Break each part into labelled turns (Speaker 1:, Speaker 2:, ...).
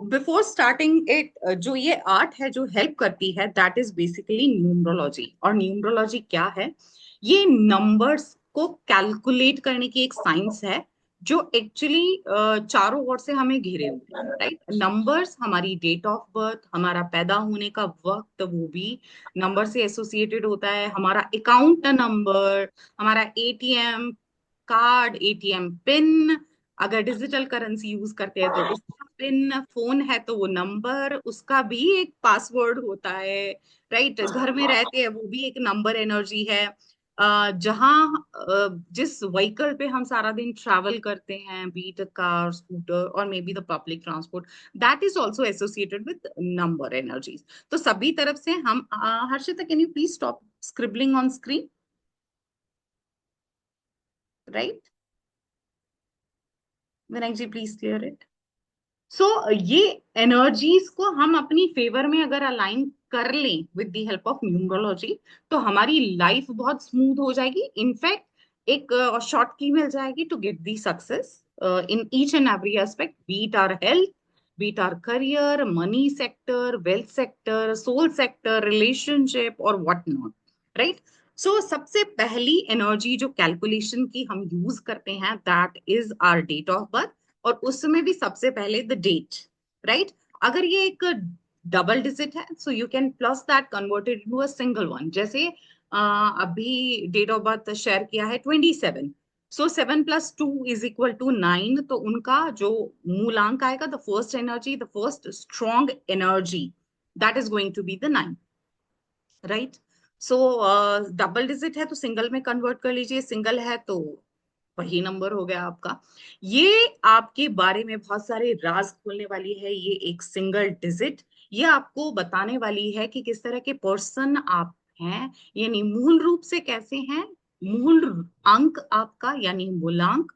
Speaker 1: Before starting it, जो ये art है जो हेल्प करती है, दैट इज बेसिकली न्यूमरोलॉजी। और न्यूमरोलॉजी क्या है? ये नंबर्स को कैलकुलेट करने की एक साइंस है जो एक्चुअली चारों ओर से हमें घिरे हुए हैं, राइट? नंबर्स, हमारी डेट ऑफ बर्थ, हमारा पैदा होने का वक्त, वो भी नंबर से एसोसिएटेड होता है। हमारा अकाउंट नंबर, हमारा एटीएम कार्ड, एटीएम पिन, अगर डिजिटल करेंसी यूज करते हैं तो उसका पिन, फोन है तो वो नंबर, उसका भी एक पासवर्ड होता है, राइट? घर में रहते हैं वो भी एक नंबर एनर्जी है। जिस व्हीकल पे हम सारा दिन ट्रैवल करते हैं, बीट कार, स्कूटर और may be the public transport, that is also associated with number energies. तो सभी तरफ से हम Harshita, can you please stop scribbling on screen, right? Vinayak ji, please clear it. So ये एनर्जीज को हम अपनी फेवर में अगर अलाइन कर लें with the help of numerology, तो हमारी लाइफ बहुत स्मूथ हो जाएगी। इनफैक्ट एक शॉर्ट की मिल जाएगी to get the success in each and every aspect, be it our health, be it our career, money sector, wealth sector, soul sector, relationship और व्हाट नॉट, राइट? सो सबसे पहली एनर्जी जो कैलकुलेशन की हम यूज करते हैं, that is our date of birth. और उसमें भी सबसे पहले द डेट, राइट? अगर ये एक डबल डिजिट है, so you can plus that, converted into a single one. जैसे अभी डेट ऑफ बर्थ शेयर किया है 27, सो 7 + 2 = 9, तो उनका जो मूलांक आएगा, the first energy, the first strong energy, that is going to be the 9, right? So double digit है तो सिंगल में कन्वर्ट कर लीजिए, सिंगल है तो वही नंबर हो गया आपका। ये आपके बारे में बहुत सारे राज खोलने वाली है, ये एक सिंगल डिजिट। ये आपको बताने वाली है कि किस तरह के पर्सन आप हैं, यानी मूल रूप से कैसे हैं। मूल अंक आपका यानी मूलांक,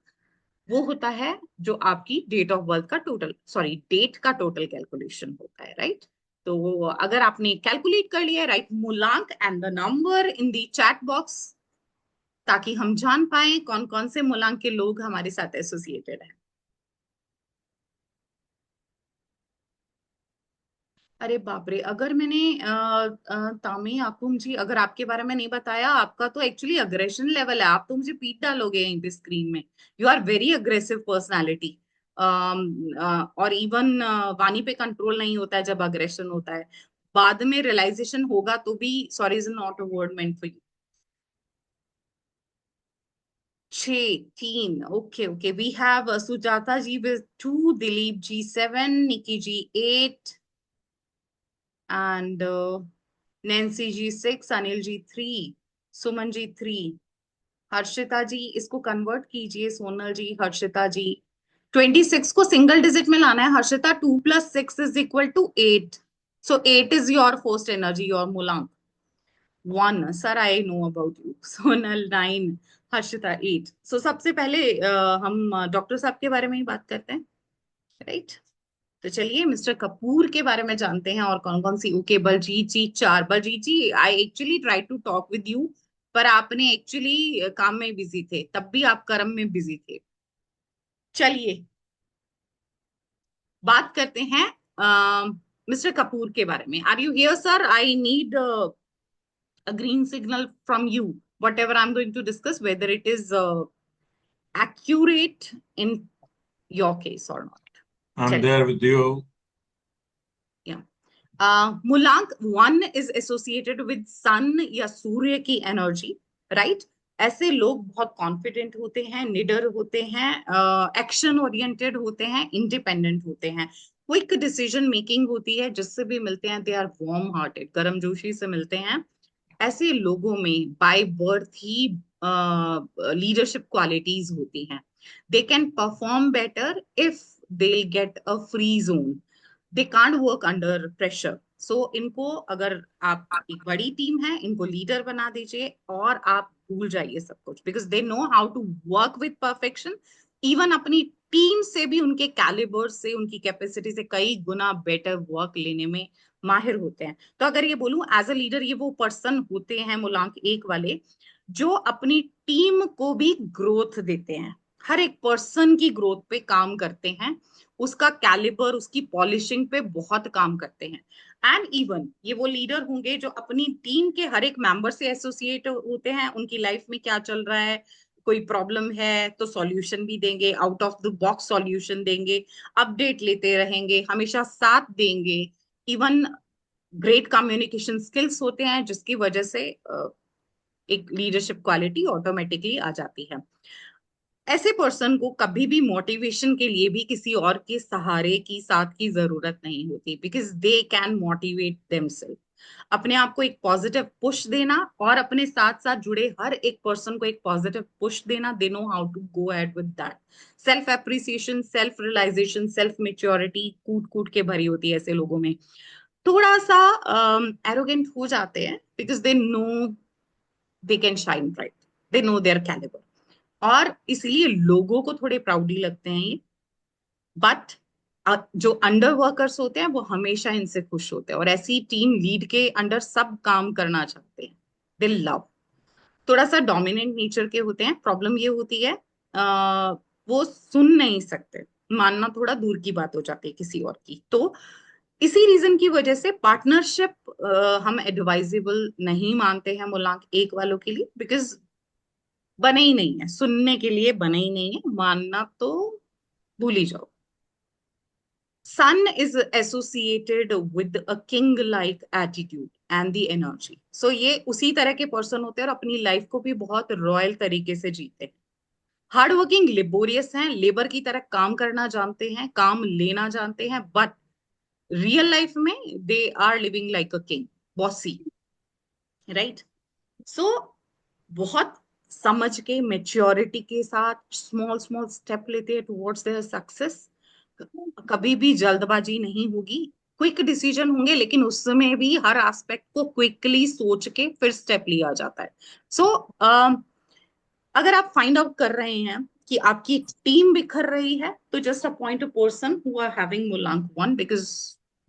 Speaker 1: वो होता है जो आपकी डेट ऑफ बर्थ का टोटल, सॉरी, डेट का टोटल कैलकुलेशन होता है, राइट? तो अगर आपने कैलकुलेट कर लिया, राइट मूलांक and the number in the chat box, ताकि हम जान पाए कौन कौन से मूलांक के लोग हमारे साथ एसोसिएटेड हैं। अरे बाप रे, अगर मैंने तामी आकुम जी, अगर आपके बारे में नहीं बताया, आपका तो एक्चुअली अग्रेशन लेवल है, आप तो मुझे पीट डालोगे यहीं पे स्क्रीन में। You are very aggressive personality. और इवन वाणी पे कंट्रोल नहीं होता है जब अग्रेशन होता है। बाद में रियलाइजेशन होगा तो भी sorry is not a word meant for you. 6, 3, okay okay. We have Sujata ji with 2, Dilip ji 7, Niki ji 8, and Nancy ji 6, Anil ji 3, Suman ji 3, Harshita ji इसको कन्वर्ट कीजिए, सोनल जी, हर्षिता जी। 26 को सिंगल डिजिट में लाना है हर्षिता, 2 + 6 = 8, सो 8 is your first energy, your मूलांक। 1, sir I know about you. Sonal 9, Harshita 8। सो सबसे पहले हम डॉक्टर साहब के बारे में ही बात करते हैं, राइट? तो चलिए मिस्टर कपूर के बारे में जानते हैं, और कौन कौन सी। Okay, Baljit ji 4। Baljit ji, I actually try to talk with you, पर आपने एक्चुअली काम में बिजी थे, तब भी आप कर्म में बिजी थे। चलिए बात करते हैं मिस्टर कपूर के बारे में। Are you here sir? I need a green signal from you, whatever I'm going to discuss, whether it is accurate in your case or not.
Speaker 2: I'm
Speaker 1: चलिए,
Speaker 2: there with you.
Speaker 1: yeah. मूलांक 1 is associated with सन या सूर्य की energy, right? ऐसे लोग बहुत confident होते हैं, निडर होते हैं, एक्शन ओरिएंटेड होते हैं, इंडिपेंडेंट होते हैं, क्विक डिसीजन मेकिंग होती है। जिससे भी मिलते हैं दे आर वार्म हार्टेड, गर्मजोशी से मिलते हैं। ऐसे लोगों में बाय बर्थ ही लीडरशिप क्वालिटीज होती हैं। They can perform better if they get a free zone, they can't work under pressure. So इनको, अगर आप एक बड़ी टीम है, इनको लीडर बना दीजिए और आप भूल जाइए सब कुछ, because they know how to work with perfection. Even अपनी टीम से भी उनके कैलिबर से, उनकी कैपेसिटी से कई गुना बेटर वर्क लेने में माहिर होते हैं। तो अगर ये बोलूं एज अ लीडर, ये वो पर्सन होते हैं मूलांक 1 वाले जो अपनी टीम को भी ग्रोथ देते हैं। हर एक पर्सन की ग्रोथ पे काम करते हैं, उसका कैलिबर, उसकी पॉलिशिंग पे बहुत काम करते हैं। एंड इवन ये वो लीडर होंगे जो अपनी टीम के हर एक मेंबर से एसोसिएट होते हैं, उनकी लाइफ में क्या चल रहा है, कोई प्रॉब्लम है तो सॉल्यूशन भी देंगे, out of the box solution देंगे, अपडेट लेते रहेंगे, हमेशा साथ देंगे। इवन ग्रेट कम्युनिकेशन स्किल्स होते हैं जिसकी वजह से एक लीडरशिप क्वालिटी ऑटोमेटिकली आ जाती है। ऐसे पर्सन को कभी भी मोटिवेशन के लिए भी किसी और के सहारे की साथ की जरूरत नहीं होती, because they can motivate themselves. अपने आप को एक पॉजिटिव पुश देना और अपने साथ साथ जुड़े हर एक पर्सन को एक पॉजिटिव पुश देना, they know how to go ahead with that. Self appreciation, self realisation, self maturity कूट कूट के भरी होती है ऐसे लोगों में। थोड़ा सा एरोगेंट हो जाते हैं because they know they can shine bright, they know their calibre, और इसलिए लोगों को थोड़े प्राउडली लगते हैं ये। बट जो अंडर वर्कर्स होते हैं वो हमेशा इनसे खुश होते हैं, और ऐसी टीम लीड के अंडर सब काम करना चाहते हैं। दे लव, थोड़ा सा डोमिनेंट नेचर के होते हैं। प्रॉब्लम ये होती है वो सुन नहीं सकते, मानना थोड़ा दूर की बात हो जाती है किसी और की। तो इसी रीजन की वजह से पार्टनरशिप हम एडवाइजेबल नहीं मानते हैं मूलांक एक वालों के लिए, बिकॉज बने ही नहीं है, सुनने के लिए बने ही नहीं है, मानना तो भूल ही जाओ। Sun is associated with a king-like attitude and the energy. So ये उसी तरह के पर्सन होते हैं और अपनी लाइफ को भी बहुत रॉयल तरीके से जीते हैं। हार्ड वर्किंग, लिबोरियस हैं, लेबर की तरह काम करना जानते हैं, काम लेना जानते हैं, बट रियल लाइफ में they are living like a king, bossy, right. So बहुत समझ के मेच्योरिटी के साथ स्मॉल स्मॉल स्टेप लेते हैं टुवर्ड्स देयर सक्सेस। कभी भी जल्दबाजी नहीं होगी, क्विक डिसीजन होंगे, लेकिन उसमें भी हर एस्पेक्ट को क्विकली सोच के फिर स्टेप लिया जाता है। सो अगर आप फाइंड आउट कर रहे हैं कि आपकी टीम बिखर रही है, तो just appoint a person who are having मूलांक one, because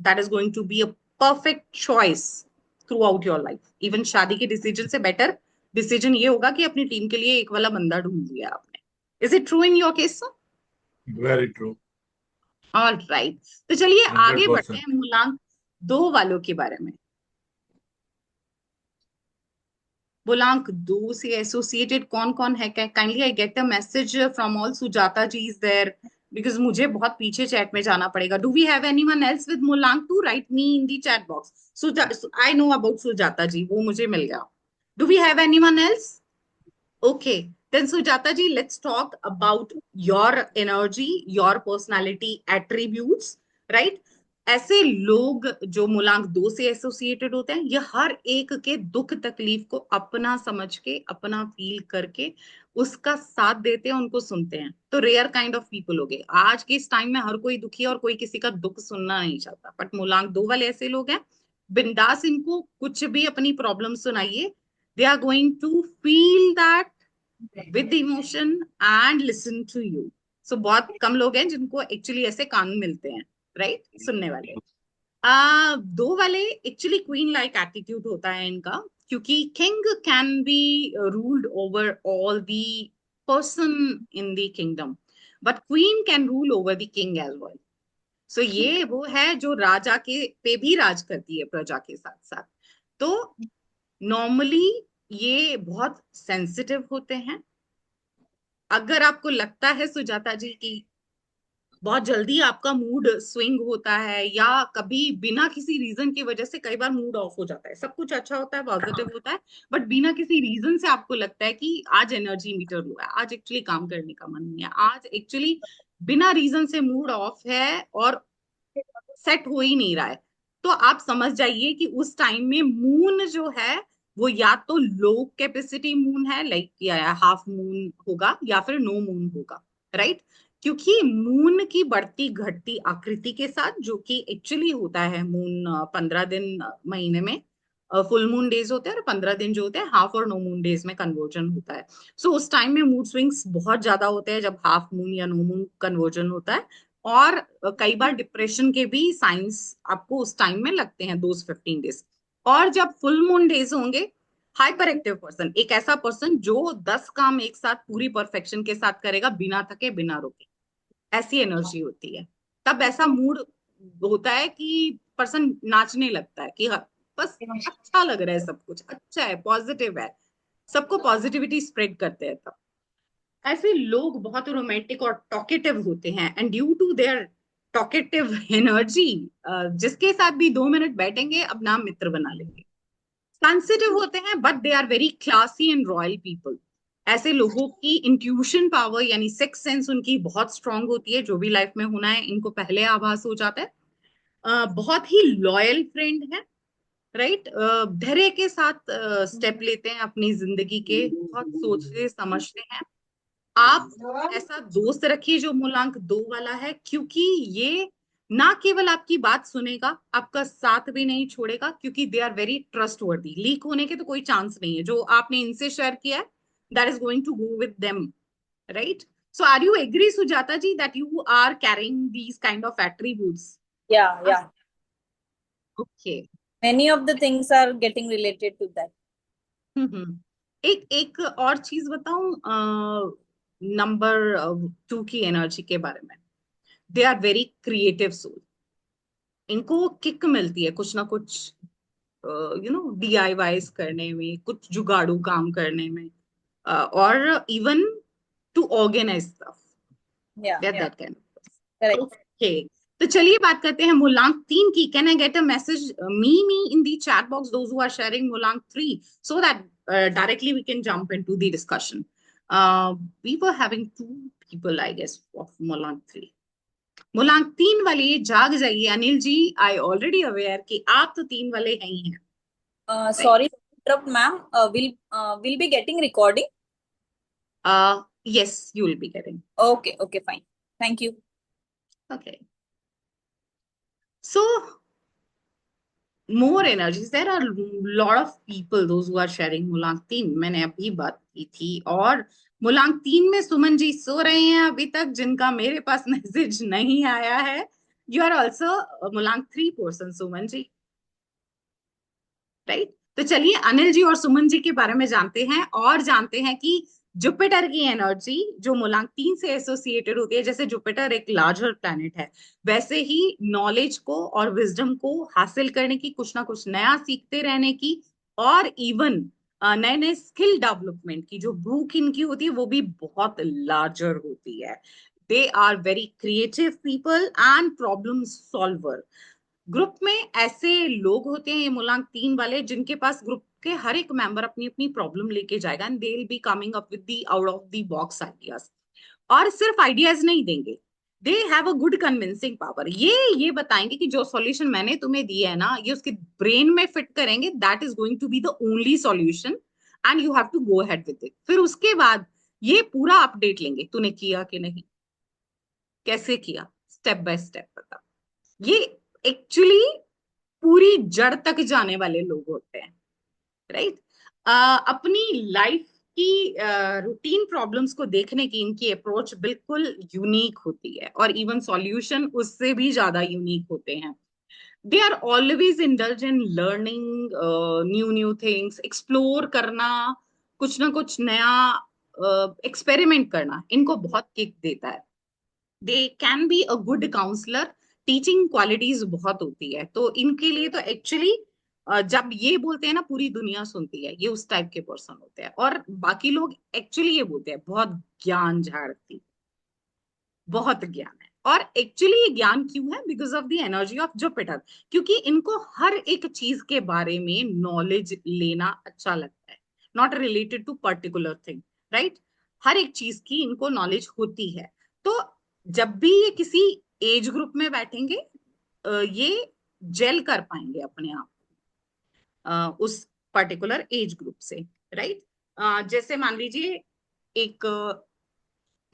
Speaker 1: that is going to be a perfect choice throughout your life. Even शादी के डिसीजन से बेटर डिसीजन ये होगा कि अपनी टीम के लिए एक वाला बंदा ढूंढ लिया आपने। Is it true in your case?
Speaker 2: Very true.
Speaker 1: All right, तो चलिए
Speaker 2: हंड्रेड
Speaker 1: आगे बढ़ते
Speaker 2: परसेंट
Speaker 1: हैं मूलांक दो वालों के बारे में। मूलांक दो से एसोसिएटेड कौन कौन है? Kindly I get a message from all. Sujata ji is there, because मुझे बहुत पीछे चैट में जाना पड़ेगा। Do we have anyone else with mulank two? Write me in the chat box. Suja, I know about Sujata ji, वो मुझे मिल गया। Do we have anyone else? Okay, then Sujata ji, let's talk about your energy, your personality attributes, right? ऐसे लोग जो मूलांक दो से एसोसिएटेड होते हैं, ये हर एक के दुख तकलीफ को अपना समझ के, अपना फील करके उसका साथ देते हैं, उनको सुनते हैं। तो रेयर काइंड ऑफ पीपल हो गए आज के इस टाइम में। हर कोई दुखी है और कोई किसी का दुख सुनना नहीं चाहता, बट मूलांक दो वाले ऐसे लोग हैं, बिंदास इनको कुछ भी अपनी प्रॉब्लम सुनाइए, they are going to feel that with emotion and listen to you. So बहुत कम लोग हैं जिनको एक्चुअली ऐसे कान मिलते हैं, राइट, सुनने वाले। दो वाले एक्चुअली क्वीन लाइक एटीट्यूड होता है इनका, क्योंकि king can be ruled over all the person in the kingdom, but queen can rule over the king as well. So ये वो है जो राजा के पे भी राज करती है प्रजा के साथ साथ। तो नॉर्मली ये बहुत सेंसिटिव होते हैं। अगर आपको लगता है सुजाता जी की बहुत जल्दी आपका मूड स्विंग होता है, या कभी बिना किसी रीजन की वजह से कई बार मूड ऑफ हो जाता है, सब कुछ अच्छा होता है, पॉजिटिव होता है, बट बिना किसी रीजन से आपको लगता है कि आज एनर्जी मीटर लो है, आज एक्चुअली काम करने का मन नहीं है, आज एक्चुअली बिना रीजन से मूड ऑफ है और सेट हो ही नहीं रहा है, तो आप समझ जाइए कि उस टाइम में मून जो है वो या तो लो कैपेसिटी मून है, लाइक या हाफ मून होगा या फिर नो मून होगा, राइट। क्योंकि मून की बढ़ती घटती आकृति के साथ, जो कि एक्चुअली होता है मून 15 दिन महीने में फुल मून डेज होते हैं, और 15 दिन जो होते हैं हाफ और नो मून डेज में कन्वर्जन होता है। सो उस टाइम में मूड स्विंग्स बहुत ज्यादा होते हैं जब हाफ मून या नो मून कन्वर्जन होता है। और कई बार डिप्रेशन के भी साइंस आपको उस टाइम में लगते हैं, दोज 15 डेज। और जब फुल मून डेज होंगे हाइपर एक्टिव पर्सन, एक ऐसा पर्सन जो 10 काम एक साथ पूरी परफेक्शन के साथ करेगा, बिना थके बिना रुके, ऐसी एनर्जी होती है। तब ऐसा मूड होता है कि पर्सन नाचने लगता है कि हाँ, बस अच्छा लग रहा है, सब कुछ अच्छा है, पॉजिटिव है, सबको पॉजिटिविटी स्प्रेड करते हैं तब। ऐसे लोग बहुत रोमांटिक और टॉकेटिव होते हैं, and due to their talkative energy, जिसके साथ भी 2 मिनट बैठेंगे अपना मित्र बना लेंगे। सेंसिटिव होते हैं but they are very classy and royal people. ऐसे लोगों की इंट्यूशन पावर यानी सिक्स सेंस उनकी बहुत स्ट्रांग होती है, जो भी लाइफ में होना है इनको पहले आभास हो जाता है। बहुत ही लॉयल फ्रेंड है, राइट। धैर्य के साथ स्टेप लेते हैं अपनी जिंदगी के, बहुत सोचते समझते हैं। आप ऐसा दोस्त रखिए जो मूलांक 2 वाला है, क्योंकि ये ना केवल आपकी बात सुनेगा, आपका साथ भी नहीं छोड़ेगा, क्योंकि they are very trustworthy. Leak होने के तो कोई चांस नहीं है, जो आपने इनसे शेयर किया है that is going to go with them, right. So are you agree Sujata ji that you are caring these kind of attributes?
Speaker 3: Yeah, yeah.
Speaker 1: Okay.
Speaker 3: Many of the things are getting related to that.
Speaker 1: Hmm. एक एक और चीज बताऊं number 2 की energy के बारे में। They are very creative soul. इनको किक मिलती है कुछ ना कुछ, डीआईवाईज करने में, कुछ जुगाड़ू काम करने में, और even to organise stuff,
Speaker 3: Yeah,
Speaker 1: that kind.
Speaker 3: correct.
Speaker 1: Okay, तो चलिए बात करते हैं मूलांक 3 की। Can I get a message me in the chat box those who are sharing मूलांक 3, so that directly we can jump into the discussion. We were having two people, I guess, of मूलांक 3। मूलांक 3 वाले जाग जाइए Anil ji. I already aware कि आप तो 3 वाले हैं ही हैं, right?
Speaker 3: Sorry to interrupt, ma'am. Will be getting recording.
Speaker 1: Yes, you will be getting.
Speaker 3: Okay, okay, fine. Thank you.
Speaker 1: Okay. So more energies. There are lot of people, those who are sharing मूलांक 3। मैंने अभी बात की थी, और मूलांक 3 में सुमन जी सो रहे हैं अभी तक, जिनका मेरे पास मैसेज नहीं आया है। यू आर ऑल्सो मूलांक 3 पर्सन सुमन जी, राइट। तो चलिए अनिल जी और सुमन जी के बारे में जानते हैं, और जानते हैं कि जुपिटर की एनर्जी जो मूलांक 3 से एसोसिएटेड होती है। जैसे जुपिटर एक लार्जर प्लैनेट है, वैसे ही नॉलेज को और विजडम को हासिल करने की, कुछ ना कुछ नया सीखते रहने की, और इवन नए नए स्किल डेवलपमेंट की जो भूख इनकी होती है वो भी बहुत लार्जर होती है। They are very creative people and problem solver. Group में ऐसे लोग होते हैं ये मूलांक 3 वाले, जिनके पास ग्रुप के हर एक मेंबर अपनी अपनी प्रॉब्लम लेके जाएगा, and they will be coming up with the out of the box ideas. और सिर्फ आइडियाज नहीं देंगे, दे have a good convincing power. ये बताएंगे कि जो सॉल्यूशन मैंने तुम्हें दिया है ना, ये उसके ब्रेन में फिट करेंगे, that is going to be the only solution, and you have to go ahead with it. फिर उसके बाद ये पूरा अपडेट लेंगे, तूने किया कि नहीं, कैसे किया, स्टेप बाय स्टेप बता। ये एक्चुअली पूरी जड़ तक जाने वाले लोग होते हैं, राइट। अपनी लाइफ की रूटीन प्रॉब्लम्स को देखने की इनकी अप्रोच बिल्कुल यूनिक होती है, और इवन सॉल्यूशन उससे भी ज्यादा यूनिक होते हैं। They are always indulge in learning new new things, explore करना, कुछ ना कुछ नया एक्सपेरिमेंट करना इनको बहुत किक देता है। They can be a good counsellor, teaching qualities बहुत होती है, तो इनके लिए तो एक्चुअली जब ये बोलते हैं ना पूरी दुनिया सुनती है, ये उस टाइप के पर्सन होते हैं। और बाकी लोग एक्चुअली ये बोलते हैं बहुत ज्ञान झाड़ती, बहुत ज्ञान है। और एक्चुअली ये ज्ञान क्यों है? Because of the energy of Jupiter, क्योंकि इनको हर एक चीज के बारे में नॉलेज लेना अच्छा लगता है, not related to particular thing, right. हर एक चीज की इनको नॉलेज होती है। तो जब भी ये किसी एज ग्रुप में बैठेंगे, ये जेल कर पाएंगे अपने आप उस पर्टिकुलर एज ग्रुप से, राइट। जैसे मान लीजिए एक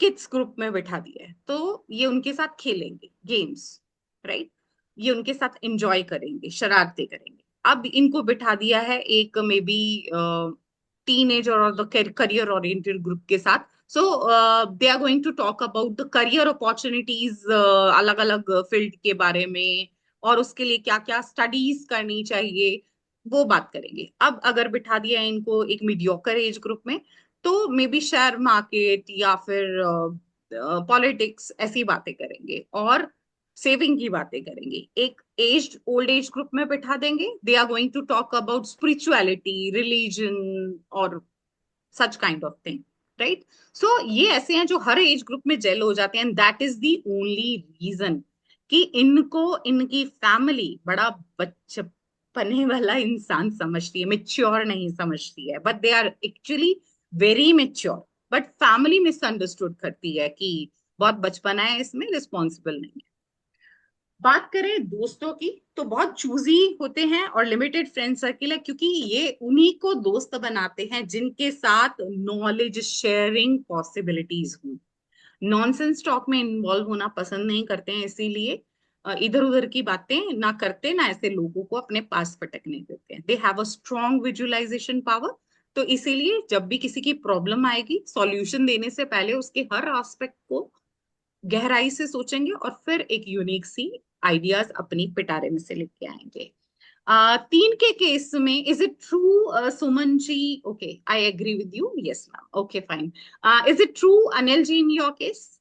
Speaker 1: किड्स ग्रुप में बैठा दिया है, तो ये उनके साथ खेलेंगे गेम्स, राइट। ये उनके साथ एंजॉय करेंगे, शरारतें करेंगे। अब इनको बिठा दिया है एक मे बी टीनेज और द करियर ओरिएंटेड ग्रुप के साथ। So they are going to talk about the career opportunities, अलग अलग फील्ड के बारे में, और उसके लिए क्या क्या स्टडीज करनी चाहिए। वो बात करेंगे। अब अगर बिठा दिया इनको एक मीडियोकर एज ग्रुप में, तो मे बी शेयर मार्केट या फिर पॉलिटिक्स ऐसी बातें करेंगे और सेविंग की बातें करेंगे। एक एज ओल्ड एज ग्रुप में बिठा देंगे, they are going to talk about spirituality, religion और such kind of thing, right. So ये ऐसे हैं जो हर एज ग्रुप में जेल हो जाते हैं, that is the only reason कि इनको इनकी फैमिली बड़ा बचपने वाला इंसान समझती है, मेच्योर नहीं समझती है, but they are actually very mature. But family misunderstood करती है कि बहुत बचपना है, इसमें रिस्पॉन्सिबल नहीं है। बात करें दोस्तों की, तो बहुत चूजी होते हैं और लिमिटेड फ्रेंड सर्किल है, क्योंकि ये उन्हीं को दोस्त बनाते हैं जिनके साथ नॉलेज शेयरिंग पॉसिबिलिटीज हो। नॉनसेंस टॉक में इन्वॉल्व होना पसंद नहीं करते हैं, इसीलिए इधर उधर की बातें ना करते, ना ऐसे लोगों को अपने पास पटकने देते हैं। They have a strong visualisation power. तो इसीलिए जब भी किसी की प्रॉब्लम आएगी, सॉल्यूशन देने से पहले उसके हर एस्पेक्ट को गहराई से सोचेंगे और फिर एक यूनिक सी आइडियाज अपनी पिटारे में से लेके आएंगे। तीन के केस में is it true Suman ji? Okay, I agree with you, yes ma'am, okay fine. Is it true Anil ji in your case?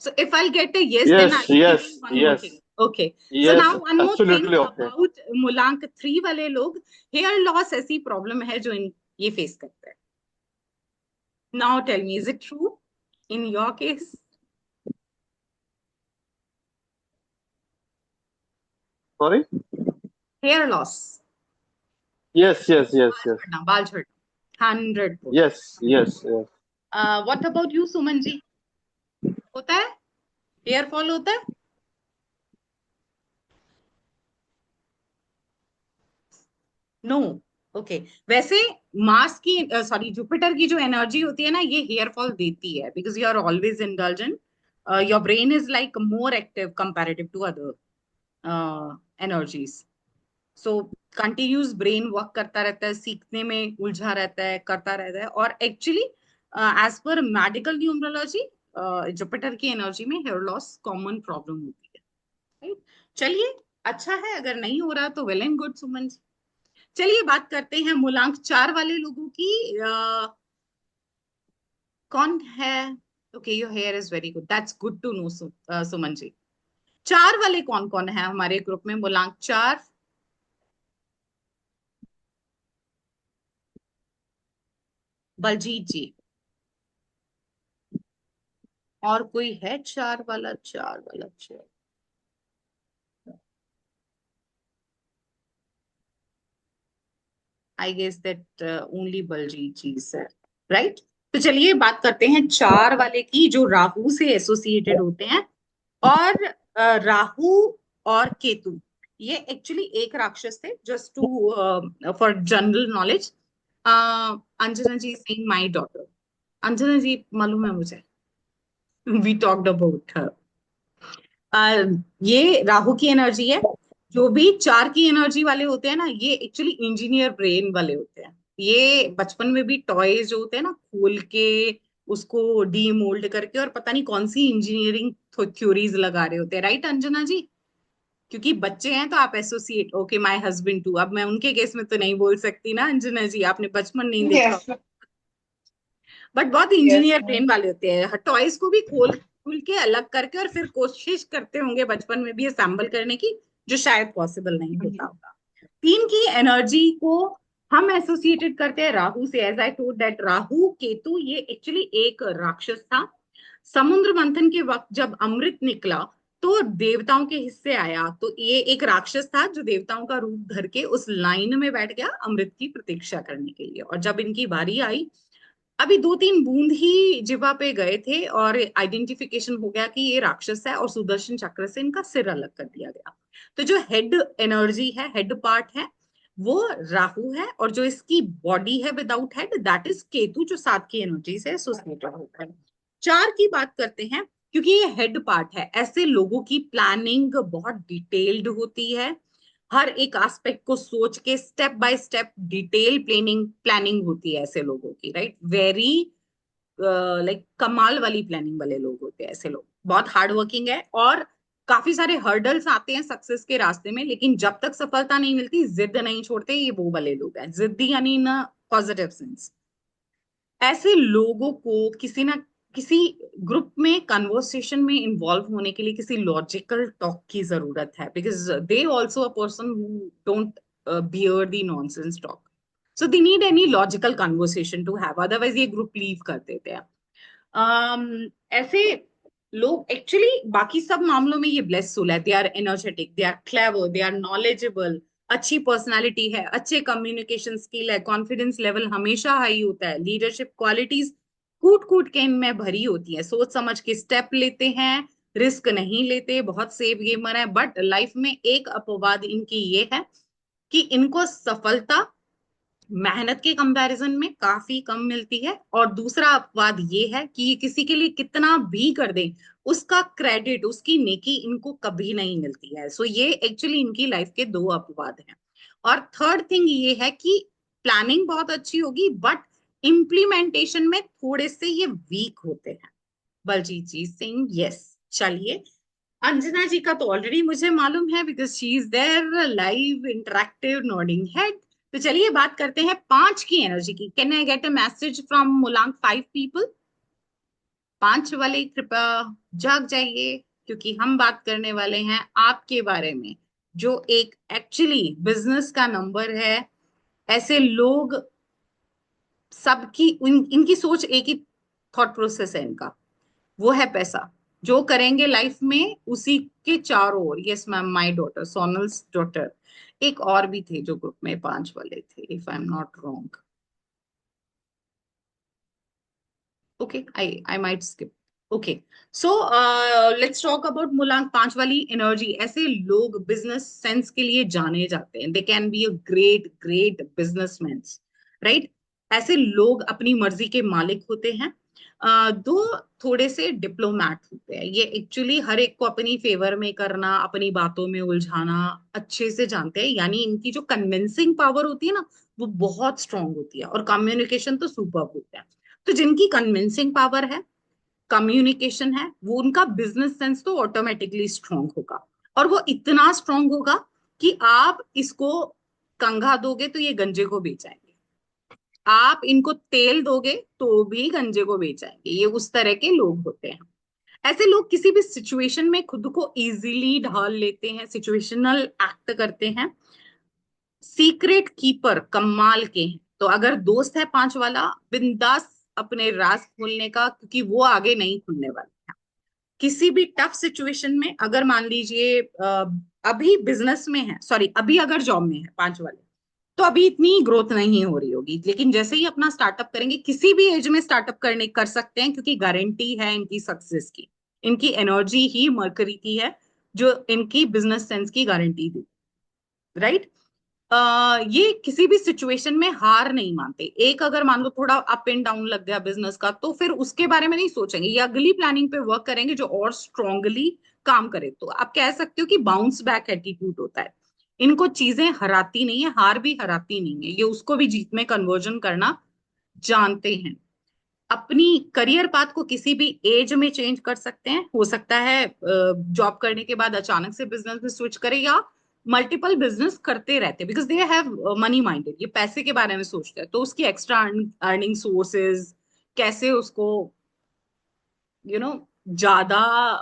Speaker 1: So if I'll get a yes, then
Speaker 4: Yes,
Speaker 1: I'll give you
Speaker 4: yes,
Speaker 1: one more thing.
Speaker 4: yes,
Speaker 1: Okay. So
Speaker 4: yes,
Speaker 1: now one more thing
Speaker 4: absolutely okay.
Speaker 1: about मूलांक 3 वाले लोग, hair loss ऐसी problem है जो ये face करते हैं। Now tell me, is it true in your case?
Speaker 4: Sorry?
Speaker 1: Hair loss,
Speaker 4: Yes, yes, yes, yes,
Speaker 1: बाल झड़ना, 100%।
Speaker 4: yes, yes, yes.
Speaker 1: What about you, Suman ji? होता है? हेयर फॉल होता है? नो। ओके। वैसे मार्स की, सॉरी, जुपिटर की जो एनर्जी होती है ना, ये हेयर फॉल देती है, because you are always indulgent. Your brain is like more active comparative to other energies. So continuous brain work करता रहता है, सीखने में उलझा रहता है, करता रहता है। और actually as per medical numerology, Jupiter की एनर्जी में हेयर लॉस कॉमन प्रॉब्लम होती है, राइट। चलिए, अच्छा है, अगर नहीं हो रहा तो well and good Suman ji. चलिए बात करते हैं मूलांक 4 वाले लोगों की। कौन है? Okay, your hair is very good, that's good to know Suman ji. 4 वाले कौन कौन है हमारे ग्रुप में, मूलांक 4? बलजीत जी। और कोई है 4 वाला? 4 वाला 4, I guess that only Baljit ji है, राइट। तो चलिए बात करते हैं 4 वाले की, जो राहु से एसोसिएटेड होते हैं। और राहु और केतु, ये एक्चुअली एक राक्षस थे, just to for general knowledge. Anjana ji saying my daughter, Anjana ji मालूम है मुझे, वी टॉक्ड अबाउट हर। ये राहु की एनर्जी है। जो भी 4 की एनर्जी वाले होते हैं ना, ये एक्चुअली इंजीनियर ब्रेन वाले होते हैं। ये बचपन में भी टॉयज जो होते हैं ना, खोल के उसको डीमोल्ड करके और पता नहीं कौन सी इंजीनियरिंग थ्योरीज लगा रहे होते हैं, राइट अंजना जी? क्योंकि बच्चे हैं तो आप associate, okay my husband too. अब मैं उनके केस में तो नहीं बोल सकती ना अंजना जी, आपने बचपन नहीं देखा।
Speaker 5: Yes,
Speaker 1: बट बहुत
Speaker 5: yes,
Speaker 1: इंजीनियर
Speaker 5: ma'am.
Speaker 1: ब्रेन वाले होते हैं, टॉयज को भी खोल खोल के अलग करके और फिर कोशिश करते होंगे बचपन में भी असेंबल करने की, जो शायद पॉसिबल नहीं होता होगा। 3 की एनर्जी को हम एसोसिएटेड करते हैं राहु से। As I told that Rahu Ketu ये एक्चुअली एक राक्षस था। समुद्र मंथन के वक्त जब अमृत निकला तो देवताओं के हिस्से आया, तो ये एक राक्षस था जो देवताओं का रूप धर के उस लाइन में बैठ गया अमृत की प्रतीक्षा करने के लिए। और जब इनकी बारी आई, अभी 2-3 बूंद ही जिवा पे गए थे और आइडेंटिफिकेशन हो गया कि ये राक्षस है, और सुदर्शन चक्र से इनका सिर अलग कर दिया गया। तो जो हेड एनर्जी है, हेड पार्ट है, वो राहु है, और जो इसकी बॉडी है without head, that is Ketu, जो 7 की एनर्जी से एसोसिएटेड होता है। 4 की बात करते हैं, क्योंकि ये हेड पार्ट है, ऐसे लोगों की प्लानिंग बहुत डिटेल्ड होती है। हर एक एस्पेक्ट को सोच के step by step detail planning planning होती है ऐसे लोगों की, राइट। वेरी लाइक कमाल वाली प्लानिंग वाले लोग होते हैं ऐसे लोग, बहुत हार्ड वर्किंग है। और काफी सारे हर्डल्स आते हैं सक्सेस के रास्ते में, लेकिन जब तक सफलता नहीं मिलती जिद नहीं छोड़ते, ये वो वाले लोग हैं, जिद्दी यानी इन पॉजिटिव सेंस। ऐसे लोगों को किसी ना किसी ग्रुप में कन्वर्सेशन में इन्वॉल्व होने के लिए किसी लॉजिकल टॉक की जरूरत है, because they also a person who don't bear the nonsense talk, so they need any logical conversation to have, otherwise ये ग्रुप लीव कर देते हैं। ऐसे लोग एक्चुअली बाकी सब मामलों में ये ब्लेस सोल है, they are energetic, they are clever, they are knowledgeable, अच्छी पर्सनालिटी है, अच्छे कम्युनिकेशन स्किल है, कॉन्फिडेंस लेवल हमेशा हाई होता है, लीडरशिप क्वालिटीज कूट कूट के इनमें भरी होती है, सोच समझ के स्टेप लेते हैं, रिस्क नहीं लेते, बहुत सेफ गेमर है। बट लाइफ में एक अपवाद इनकी ये है कि इनको सफलता मेहनत के कंपैरिजन में काफी कम मिलती है, और दूसरा अपवाद ये है कि ये किसी के लिए कितना भी कर दें, उसका क्रेडिट, उसकी नेकी इनको कभी नहीं मिलती है। सो ये एक्चुअली इनकी लाइफ के दो अपवाद हैं। और थर्ड थिंग ये है कि प्लानिंग बहुत अच्छी होगी बट इम्प्लीमेंटेशन में थोड़े से ये वीक होते हैं। बलजीत जी सिंह, यस। चलिए, अंजना जी का तो ऑलरेडी मुझे मालूम है, because she is there live interactive nodding head. तो चलिए बात करते हैं 5 की एनर्जी की। Can I get a message from mulank 5 people? 5 वाले कृपया जाग जाइए, क्योंकि हम बात करने वाले हैं आपके बारे में, जो एक एक्चुअली बिजनेस का नंबर है। ऐसे लोग सबकी इनकी सोच एक ही थॉट प्रोसेस है इनका, वो है पैसा। जो करेंगे लाइफ में उसी के चारों ओर। Yes ma'am, my daughter, Sonal's daughter. एक और भी थे जो ग्रुप में 5 वाले थे, if I am not wrong. Okay, I might skip. Okay, so let's talk about mulank 5 वाली एनर्जी। ऐसे लोग बिजनेस सेंस के लिए जाने जाते हैं, they can be a great great businessman, right. ऐसे लोग अपनी मर्जी के मालिक होते हैं। दो थोड़े से डिप्लोमैट होते हैं, ये एक्चुअली हर एक को अपनी फेवर में करना, अपनी बातों में उलझाना अच्छे से जानते हैं, यानी इनकी जो कन्विंसिंग पावर होती है ना, वो बहुत स्ट्रांग होती है, और कम्युनिकेशन तो सुपर होता है। तो जिनकी कन्विंसिंग पावर है, कम्युनिकेशन है, वो उनका बिजनेस सेंस तो ऑटोमेटिकली स्ट्रांग होगा, और वो इतना स्ट्रांग होगा कि आप इसको कंघा दोगे तो ये गंजे को बेचाएंगे, आप इनको तेल दोगे तो भी गंजे को बेचाएंगे। ये उस तरह के लोग होते हैं। ऐसे लोग किसी भी सिचुएशन में खुद को इजीली ढाल लेते हैं, सिचुएशनल एक्ट करते हैं। सीक्रेट कीपर कमाल के हैं। तो अगर दोस्त है 5 वाला, बिंदास अपने राज खोलने का, क्योंकि वो आगे नहीं खुलने वाले हैं। किसी भी टफ सिचुएशन में, अगर मान लीजिए अभी बिजनेस में है, सॉरी अभी अगर जॉब में है 5 वाले, तो अभी इतनी ग्रोथ नहीं हो रही होगी, लेकिन जैसे ही अपना स्टार्टअप करेंगे, किसी भी एज में स्टार्टअप करने कर सकते हैं, क्योंकि गारंटी है इनकी सक्सेस की। इनकी एनर्जी ही मरकरी की है, जो इनकी बिजनेस सेंस की गारंटी दी, राइट। ये किसी भी सिचुएशन में हार नहीं मानते। एक अगर मान लो थोड़ा अप एंड डाउन लग गया बिजनेस का, तो फिर उसके बारे में नहीं सोचेंगे, ये अगली प्लानिंग पे वर्क करेंगे जो और स्ट्रांगली काम करे। तो आप कह सकते हो कि बाउंस बैक एटीट्यूड होता है। इनको चीजें हराती नहीं है, हार भी हराती नहीं है, ये उसको भी जीत में कन्वर्जन करना जानते हैं। अपनी करियर पाथ को किसी भी एज में चेंज कर सकते हैं। हो सकता है जॉब करने के बाद अचानक से बिजनेस में स्विच करें, या मल्टीपल बिजनेस करते रहते हैं, because they have money minded, ये पैसे के बारे में सोचते हैं, तो उसकी एक्स्ट्रा अर्निंग सोर्सेज कैसे उसको यू नो ज्यादा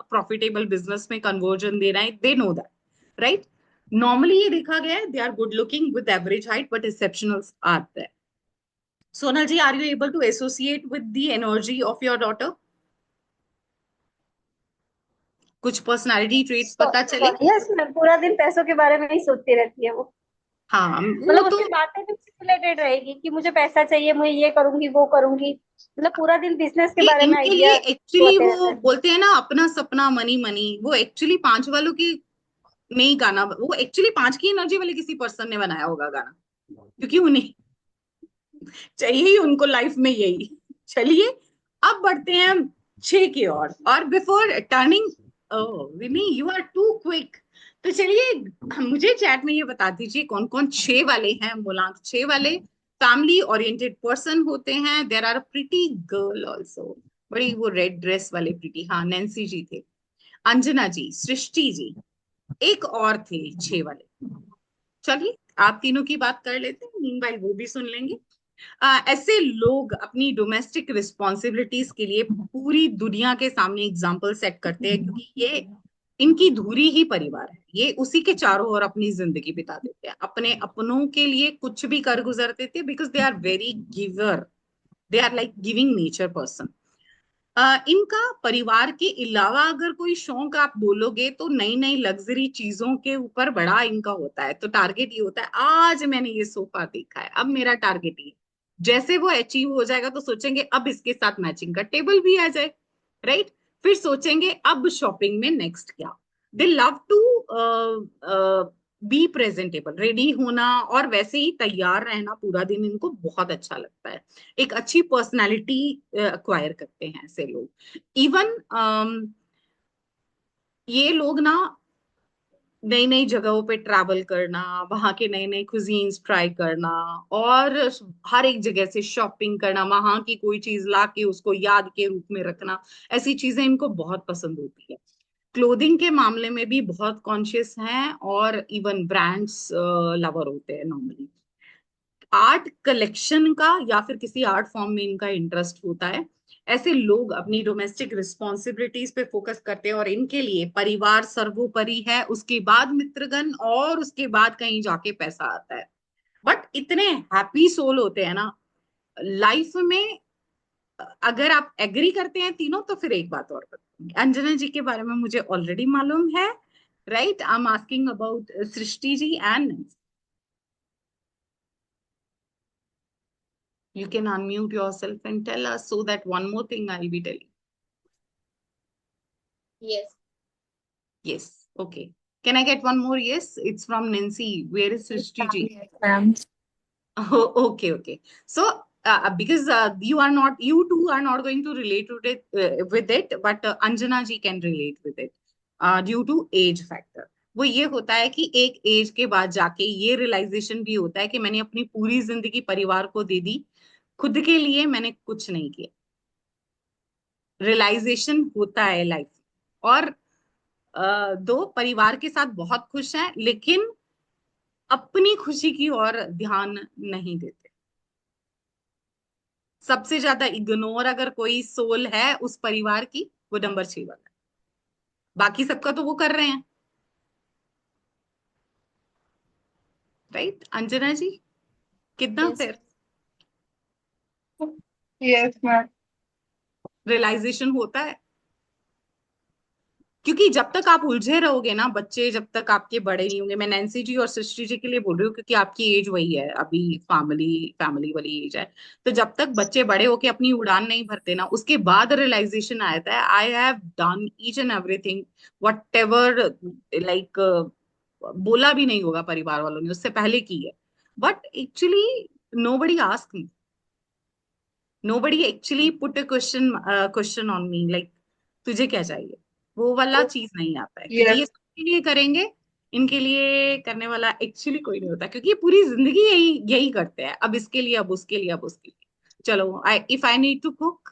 Speaker 1: प्रॉफिटेबल बिजनेस में कन्वर्जन देना है, they know that, right. Normally ये देखा गया है, they are good looking with average height but exceptionals are there. Sonal ji, are you able to associate with the energy of your daughter? कुछ personality traits
Speaker 5: तो
Speaker 1: पता चले?
Speaker 5: Yes ma'am, पूरा दिन पैसों के बारे में ही सोचती रहती है वो।
Speaker 1: हाँ, वो
Speaker 5: मतलब
Speaker 1: तो
Speaker 5: उसकी बातें भी रिलेटेड रहेगी कि मुझे पैसा चाहिए, मैं ये करूंगी वो करूंगी। मतलब पूरा दिन बिजनेस के
Speaker 1: ये
Speaker 5: बारे में
Speaker 1: इनके लिए
Speaker 5: आइडिया
Speaker 1: एक्चुअली,
Speaker 5: होते रहता
Speaker 1: वो
Speaker 5: है।
Speaker 1: बोलते हैं ना अपना सपना मनी मनी, वो एक्चुअली 5 वालों की नहीं गाना, वो एक्चुअली 5 की एनर्जी वाले किसी पर्सन ने बनाया होगा गाना, क्योंकि उन्हें चाहिए ही उनको लाइफ में यही। चलिए, अब बढ़ते हैं हम 6 की ओर, और बिफोर टर्निंग, विनी यू आर टू क्विक। तो चलिए, मुझे चैट में ये बता दीजिए कौन कौन 6 वाले हैं। मुलांक 6 वाले फैमिली ओरिएंटेड पर्सन होते हैं। There are a pretty girl also, बड़ी वो रेड ड्रेस वाले प्रिटी, हाँ नैन्सी जी थे। अंजना जी, सृष्टि जी, एक और थे 6 वाले। चलिए आप तीनों की बात कर लेते हैं, मीनवाइल वो भी सुन लेंगे। ऐसे लोग अपनी डोमेस्टिक रिस्पॉन्सिबिलिटीज के लिए पूरी दुनिया के सामने एग्जाम्पल सेट करते हैं, क्योंकि ये इनकी धुरी ही परिवार है। ये उसी के चारों ओर अपनी जिंदगी बिता देते हैं, अपने अपनों के लिए कुछ भी कर गुजर देते हैं, because they are very giver, they are like giving nature person. इनका परिवार के अलावा अगर कोई शौक आप बोलोगे तो नई नई लग्जरी चीजों के ऊपर बड़ा इनका होता है। तो टारगेट ये होता है, आज मैंने ये सोफा देखा है, अब मेरा टारगेट ये। जैसे वो अचीव हो जाएगा तो सोचेंगे अब इसके साथ मैचिंग का टेबल भी आ जाए, राइट। फिर सोचेंगे अब शॉपिंग में नेक्स्ट क्या। They love to be presentable, ready होना और वैसे ही तैयार रहना पूरा दिन इनको बहुत अच्छा लगता है। एक अच्छी पर्सनालिटी अक्वायर करते हैं ऐसे लोग। इवन ये लोग ना नई नई जगहों पे ट्रैवल करना, वहां के नए नए कुजीन्स ट्राई करना, और हर एक जगह से शॉपिंग करना, वहां की कोई चीज ला के उसको याद के रूप में रखना, ऐसी चीजें इनको बहुत पसंद होती है। क्लोथिंग के मामले में भी बहुत कॉन्शियस हैं, और इवन ब्रांड्स लवर होते हैं नॉर्मली। आर्ट कलेक्शन का या फिर किसी आर्ट फॉर्म में इनका इंटरेस्ट होता है। ऐसे लोग अपनी डोमेस्टिक रिस्पॉन्सिबिलिटीज पे फोकस करते हैं, और इनके लिए परिवार सर्वोपरि है, उसके बाद मित्रगण, और उसके बाद कहीं जाके पैसा आता है। बट इतने हैप्पी सोल होते हैं ना लाइफ में। अगर आप एग्री करते हैं तीनों, तो फिर एक बात और बताऊंगी। अंजना जी के बारे में मुझे ऑलरेडी मालूम है, right. I am asking about Srishti ji and you can unmute yourself and tell us, so that one more thing I'll be telling.
Speaker 3: Yes.
Speaker 1: Yes. Okay. Can I get one more yes? It's from Nancy. Where is Srishti ji?
Speaker 3: Yes, ma'am.
Speaker 1: Oh, okay, okay. So, because you two are not going to relate with it, but Anjana ji can relate with it due to age factor. वो ये होता है कि एक as के बाद जाके ये रियलाइजेशन भी होता है कि मैंने अपनी पूरी जिंदगी परिवार को दे दी, खुद के लिए मैंने कुछ नहीं किया। रियलाइजेशन होता है लाइफ। और दो परिवार के साथ बहुत खुश हैं, लेकिन अपनी खुशी की ओर ध्यान नहीं देते। सबसे ज्यादा इग्नोर अगर कोई सोल है उस परिवार की, वो नंबर 6 वाला है। बाकी सबका तो वो कर रहे हैं, राइट। अंजना जी, कितना
Speaker 3: Yes.
Speaker 1: फिर
Speaker 6: Yes, ma'am.
Speaker 1: रियलाइजेशन होता है? क्योंकि जब तक आप उलझे रहोगे ना, बच्चे जब तक आपके बड़े नहीं होंगे, मैं नैन्सी जी और सृष्टि जी के लिए बोल रही हूँ क्योंकि आपकी एज वही है अभी, फैमिली फैमिली वाली एज है। तो जब तक बच्चे बड़े होके अपनी उड़ान नहीं भरते ना, उसके बाद रियलाइजेशन आता है I have done each and everything what ever, like बोला भी नहीं होगा परिवार वालों ने, उससे पहले की है। But actually nobody asked me, nobody actually put a question on me like तुझे क्या चाहिए। वो वाला चीज नहीं आता है, क्योंकि ये
Speaker 6: Yes.
Speaker 1: सबके लिए करेंगे, इनके लिए करने वाला एक्चुअली कोई नहीं होता, क्योंकि ये पूरी जिंदगी यही यही करते हैं, अब इसके लिए, अब उसके लिए, अब उसके लिए। चलो if I need to cook,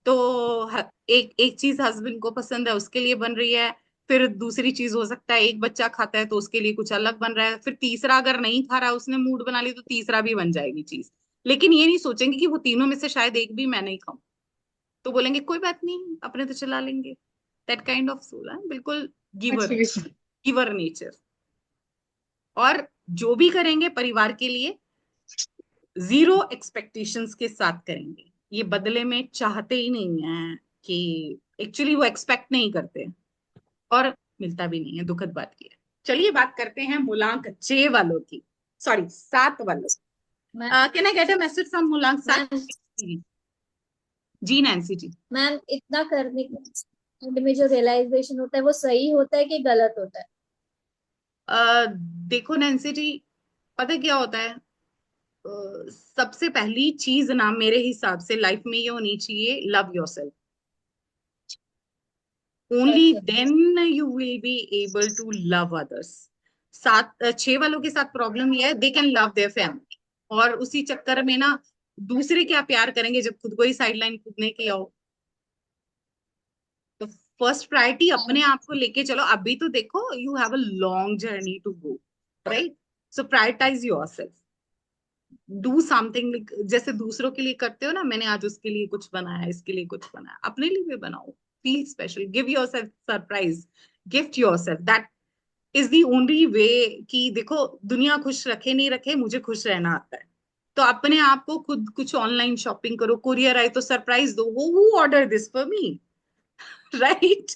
Speaker 1: तो एक एक चीज हस्बैंड को पसंद है उसके लिए बन रही है, फिर दूसरी चीज हो सकता है एक बच्चा खाता है तो उसके लिए कुछ अलग बन रहा है, फिर तीसरा अगर नहीं खा रहा, उसने मूड बना ली तो तीसरा भी बन जाएगी चीज। लेकिन ये नहीं सोचेंगे कि वो तीनों में से शायद एक भी मैं नहीं खाऊं, तो बोलेंगे कोई बात नहीं, अपने तो चला लेंगे। दैट काइंड ऑफ सोल है, बिल्कुल गिवर,
Speaker 6: Actually,
Speaker 1: गिवर नेचर। और जो भी करेंगे परिवार के लिए जीरो एक्सपेक्टेशंस के साथ करेंगे। ये बदले में चाहते ही नहीं है, कि एक्चुअली वो एक्सपेक्ट नहीं करते, और मिलता भी नहीं है, दुखद बात की है। चलिए बात करते हैं मूलांक 6 वालों की, सॉरी 7 वालों।
Speaker 3: Ma'am
Speaker 1: can I get a message from मूलांक 7?
Speaker 3: मैम
Speaker 1: जी नैन्सी जी।
Speaker 3: मैम इतना करने के end में जो रियलाइजेशन होता है वो सही होता है कि गलत होता है?
Speaker 1: देखो नैन्सी जी, पता क्या होता है, सबसे पहली चीज ना मेरे हिसाब से लाइफ में ये होनी चाहिए, लव योरसेल्फ। ओनली
Speaker 3: अच्छा।
Speaker 1: Then you will be able to love others. 6 वालों के साथ प्रॉब्लम ये है, they can love their family, और उसी चक्कर में ना दूसरे क्या प्यार करेंगे जब खुद को ही साइडलाइन कूदने की आओ। तो फर्स्ट प्रायोरिटी अपने आप को लेके चलो। अभी तो देखो you have a long journey to go, right? So prioritise yourself, do something. जैसे दूसरों के लिए करते हो ना, मैंने आज उसके लिए कुछ बनाया, इसके लिए कुछ बनाया, अपने लिए भी बनाओ। Feel special, give yourself surprise, gift yourself. That is the only way. कि देखो दुनिया खुश रखे नहीं रखे, मुझे खुश रहना आता है। तो अपने आप को खुद कुछ ऑनलाइन शॉपिंग करो, कुरियर आए तो सरप्राइज दो, वो who order this for me, right?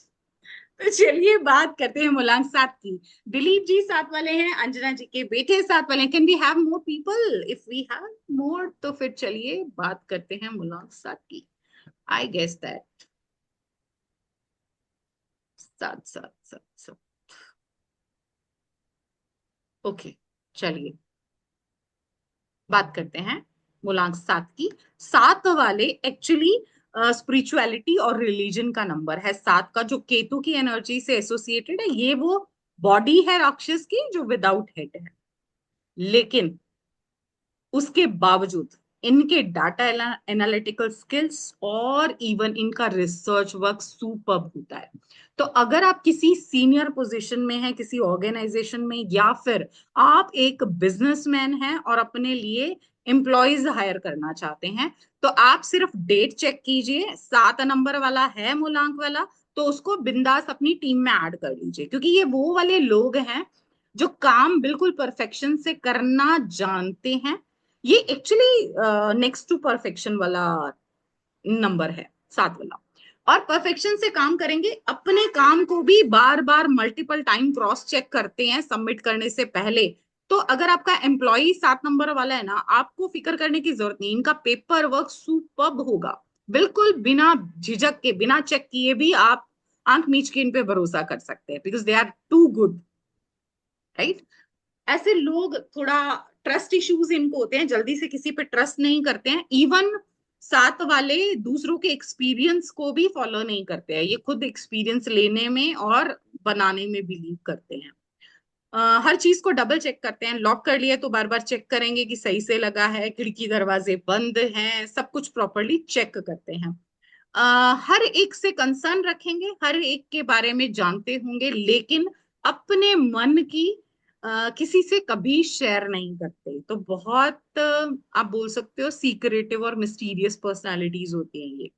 Speaker 1: तो चलिए बात करते हैं मूलांक 7 की। दिलीप जी 7 वाले हैं, अंजना जी के बेटे 7 वाले हैं। Can we have more people? If we have more तो फिर चलिए बात करते हैं मूलांक 7 की। आई गेस दैट 7 7 7 7। ओके, चलिए बात करते हैं मूलांक 7 की। 7 वाले एक्चुअली स्पिरिचुअलिटी और रिलीजन का नंबर है। 7 का जो केतु की एनर्जी से एसोसिएटेड है, ये वो बॉडी है राक्षस की जो विदाउट हेड है। लेकिन उसके बावजूद इनके डाटा एनालिटिकल स्किल्स और इवन इनका रिसर्च वर्क सुपर्ब होता है। तो अगर आप किसी सीनियर पोजीशन में हैं किसी ऑर्गेनाइजेशन में, या फिर आप एक बिजनेसमैन हैं और अपने लिए एम्प्लॉयज हायर करना चाहते हैं, तो आप सिर्फ डेट चेक कीजिए, 7 नंबर वाला है मूलांक वाला, तो उसको बिंदास अपनी टीम में ऐड कर लीजिए। क्योंकि ये वो वाले लोग हैं जो काम बिल्कुल परफेक्शन से करना जानते हैं। ये एक्चुअली नेक्स्ट टू परफेक्शन वाला नंबर है, 7 वाला। और परफेक्शन से काम करेंगे, अपने काम को भी बार बार मल्टीपल टाइम क्रॉस चेक करते हैं सबमिट करने से पहले। तो अगर आपका एम्प्लॉय 7 नंबर वाला है ना, आपको फिक्र करने की जरूरत नहीं, इनका पेपर वर्क सुपर्ब होगा। बिल्कुल बिना झिझक के, बिना चेक किए भी आप आंख मीच के इन पे भरोसा कर सकते हैं, because they are too good, right? ऐसे लोग थोड़ा ट्रस्ट इश्यूज इनको होते हैं, जल्दी से किसी पे ट्रस्ट नहीं करते हैं। इवन 7 वाले दूसरों के एक्सपीरियंस को भी फॉलो नहीं करते हैं, ये खुद एक्सपीरियंस लेने में और बनाने में बिलीव करते हैं। हर चीज को डबल चेक करते हैं। लॉक कर लिया तो बार बार चेक करेंगे कि सही से लगा है, खिड़की दरवाजे बंद हैं, सब कुछ प्रॉपरली चेक करते हैं। हर एक से कंसर्न रखेंगे, हर एक के बारे में जानते होंगे, लेकिन अपने मन की किसी से कभी शेयर नहीं करते। तो बहुत आप बोल सकते हो सीक्रेटिव और मिस्टीरियस पर्सनालिटीज होती हैं ये,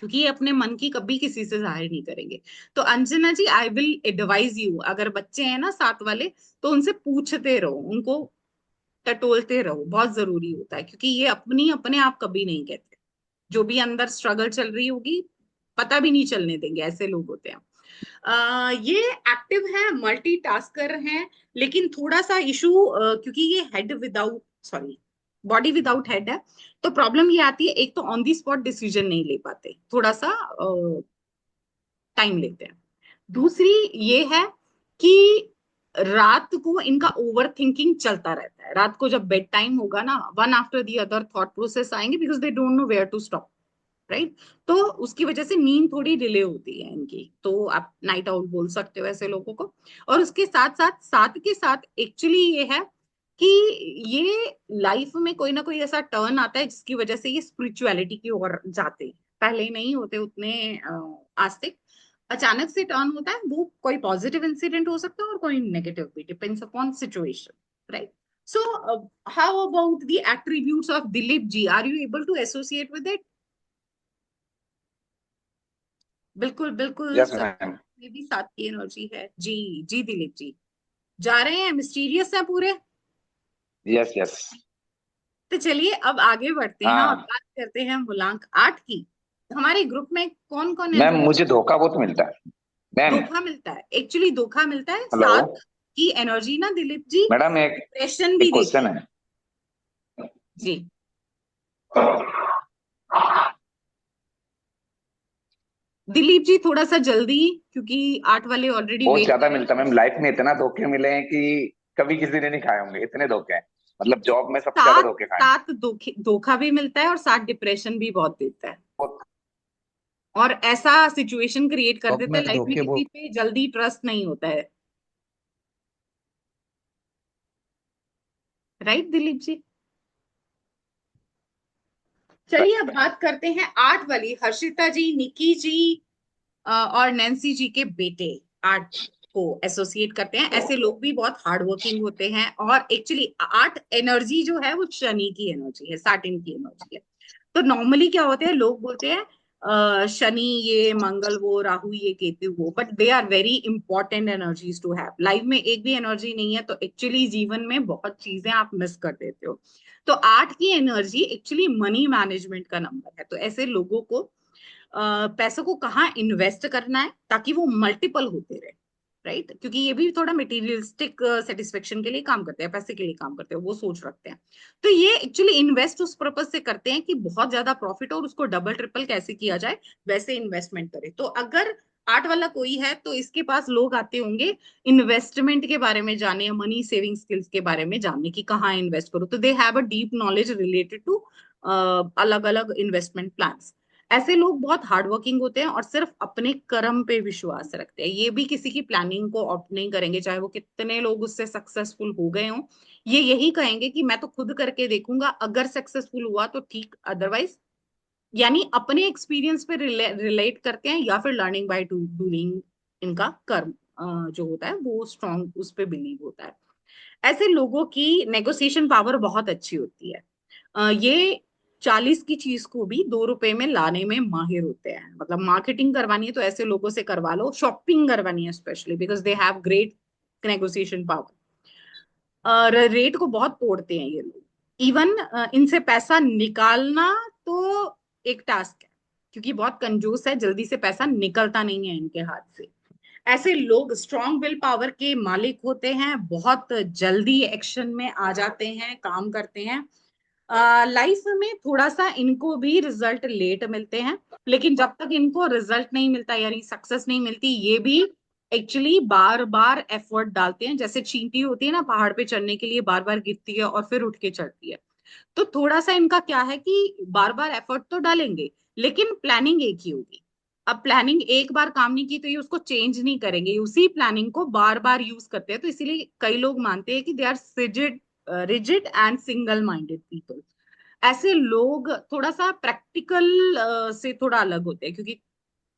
Speaker 1: क्योंकि ये अपने मन की कभी किसी से जाहिर नहीं करेंगे। तो अंजना जी, आई विल एडवाइज यू, अगर बच्चे हैं ना 7 वाले, तो उनसे पूछते रहो, उनको टटोलते रहो, बहुत जरूरी होता है। क्योंकि ये अपनी अपने आप कभी नहीं कहते, जो भी अंदर स्ट्रगल चल रही होगी पता भी नहीं चलने देंगे, ऐसे लोग होते हैं। ये एक्टिव है, मल्टीटास्कर हैं, लेकिन थोड़ा सा इशू, क्योंकि ये head without, sorry, body without head है, तो प्रॉब्लम ये आती है, एक तो ऑन दी स्पॉट डिसीजन नहीं ले पाते, थोड़ा सा टाइम लेते हैं। दूसरी ये है कि रात को इनका ओवर थिंकिंग चलता रहता है। रात को जब बेड टाइम होगा ना, one after the other thought process आएंगे, because they don't know where to stop, right? तो उसकी वजह से नींद थोड़ी डिले होती है इनकी, तो आप नाइट आउट बोल सकते हो ऐसे लोगों को। और उसके साथ साथ, साथ के साथ एक्चुअली ये है कि ये लाइफ में कोई ना कोई ऐसा टर्न आता है जिसकी वजह से ये स्पिरिचुअलिटी की ओर जाते हैं। पहले नहीं होते उतने आस्तिक, अचानक से टर्न होता है। वो कोई पॉजिटिव इंसिडेंट हो सकता है और कोई नेगेटिव भी, depends upon situation, right? So how about the attributes of Dilip ji? Are you able to associate with it? बिल्कुल बिल्कुल
Speaker 6: यस
Speaker 1: सर,
Speaker 6: मैम।
Speaker 1: में भी 7 की एनर्जी है जी। जी दिलीप जी, जा रहे हैं, मिस्टीरियस है पूरे।
Speaker 6: Yes yes.
Speaker 1: तो चलिए अब आगे बढ़ते हैं और
Speaker 6: हाँ
Speaker 1: बात करते हैं मूलांक 8 की। हमारे ग्रुप में कौन कौन है
Speaker 6: मैम,
Speaker 1: जो
Speaker 6: मुझे धोखा बहुत मिलता है मैम।
Speaker 1: धोखा मिलता है? एक्चुअली धोखा मिलता है।
Speaker 6: हेलो
Speaker 1: 7 की एनर्जी ना दिलीप जी
Speaker 6: मैडम, एक
Speaker 1: डिप्रेशन भी
Speaker 6: एक
Speaker 1: देती
Speaker 6: क्वेश्चन
Speaker 1: है
Speaker 6: है।
Speaker 1: जी। दिलीप जी थोड़ा सा जल्दी, क्योंकि 8 वाले ऑलरेडी
Speaker 6: बहुत
Speaker 1: वेट
Speaker 6: ज्यादा
Speaker 1: कर रहे
Speaker 6: मिलता है मैम, लाइफ में इतना धोखे मिले हैं कि कभी किसी ने नहीं खाए होंगे, इतने धोखे हैं। मतलब
Speaker 1: हैं।
Speaker 6: जॉब में सबसे ज्यादा
Speaker 1: 7
Speaker 6: धोखे खाए हैं।
Speaker 1: 7 धोखा भी मिलता है और 7 डिप्रेशन भी बहुत देता है,
Speaker 6: बहुत।
Speaker 1: और ऐसा सिचुएशन क्रिएट कर
Speaker 2: जॉब
Speaker 1: देता
Speaker 2: में
Speaker 1: है लाइफ में,
Speaker 2: धोखे
Speaker 1: किसी
Speaker 2: बहुत।
Speaker 1: पे जल्दी ट्रस्ट नहीं होता है, राइट दिलीप जी? चलिए अब बात करते हैं 8 वाली, हर्षिता जी, निकी जी, और नैन्सी जी के बेटे आर्ट को एसोसिएट करते हैं। ऐसे लोग भी बहुत हार्ड वर्किंग होते हैं, और एक्चुअली आर्ट एनर्जी जो है वो शनि की एनर्जी है, सैटर्न की एनर्जी है। तो नॉर्मली क्या होते हैं, लोग बोलते हैं शनि ये, मंगल वो, राहु ये, केतु वो, but they are very important energies to have. Life में एक भी एनर्जी नहीं है तो एक्चुअली जीवन में बहुत चीजें आप मिस कर देते हो। तो आठ की एनर्जी एक्चुअली मनी मैनेजमेंट का नंबर है। तो ऐसे लोगों को पैसों को कहाँ इन्वेस्ट करना है ताकि वो मल्टीपल होते रहे, राइट? क्योंकि ये भी थोड़ा मटेरियलिस्टिक सेटिस्फेक्शन के लिए काम करते हैं, पैसे के लिए काम करते हैं, वो सोच रखते हैं। तो ये एक्चुअली इन्वेस्ट उस पर्पज से करते हैं कि बहुत ज्यादा प्रॉफिट और उसको डबल ट्रिपल कैसे किया जाए, वैसे इन्वेस्टमेंट करे। तो अगर आर्ट वाला कोई है तो इसके पास लोग आते होंगे इन्वेस्टमेंट के बारे में जानने या मनी सेविंग स्किल्स के बारे में जानने की कहाँ इन्वेस्ट करो। तो they have a deep knowledge related to अलग अलग इन्वेस्टमेंट प्लान्स। ऐसे लोग बहुत हार्ड वर्किंग होते हैं और सिर्फ अपने कर्म पे विश्वास रखते हैं। ये भी किसी की प्लानिंग को ऑप्ट नहीं करेंगे, चाहे वो कितने लोग उससे सक्सेसफुल हो गए हों। ये यही कहेंगे कि मैं तो खुद करके देखूंगा, अगर सक्सेसफुल हुआ तो ठीक, अदरवाइज, यानी अपने एक्सपीरियंस पे रिलेट करते हैं या फिर लर्निंग बाय डूइंग। इनका कर्म जो होता है वो स्ट्रॉन्ग उस पर बिलीव होता है। ऐसे लोगों की नेगोशिएशन पावर बहुत अच्छी होती है। ये 40 की चीज को भी 2 रुपए में लाने में माहिर होते हैं। मतलब मार्केटिंग करवानी है तो ऐसे लोगों से करवा लो, शॉपिंग करवानी है specially, because they have great negotiation power. और रेट को बहुत तोड़ते हैं ये लोग। इवन इनसे पैसा निकालना तो एक टास्क है, क्योंकि बहुत कंजूस है, जल्दी से पैसा निकलता नहीं है इनके हाथ से। ऐसे लोग स्ट्रॉन्ग विल पावर के मालिक होते हैं, बहुत जल्दी एक्शन में आ जाते हैं, काम करते हैं। लाइफ में थोड़ा सा इनको भी रिजल्ट लेट मिलते हैं, लेकिन जब तक इनको रिजल्ट नहीं मिलता यानी सक्सेस नहीं मिलती, ये भी एक्चुअली बार बार एफर्ट डालते हैं। जैसे चींटी होती है ना, पहाड़ पे चढ़ने के लिए बार बार गिरती है और फिर उठ के चढ़ती है। तो थोड़ा सा इनका क्या है कि बार बार एफर्ट तो डालेंगे, लेकिन प्लानिंग एक ही होगी। अब प्लानिंग एक बार काम नहीं की तो ये उसको चेंज नहीं करेंगे, उसी प्लानिंग को बार बार यूज करते हैं। तो इसीलिए कई लोग मानते हैं कि they are rigid and single minded people. ऐसे लोग थोड़ा सा प्रैक्टिकल से थोड़ा अलग होते हैं, क्योंकि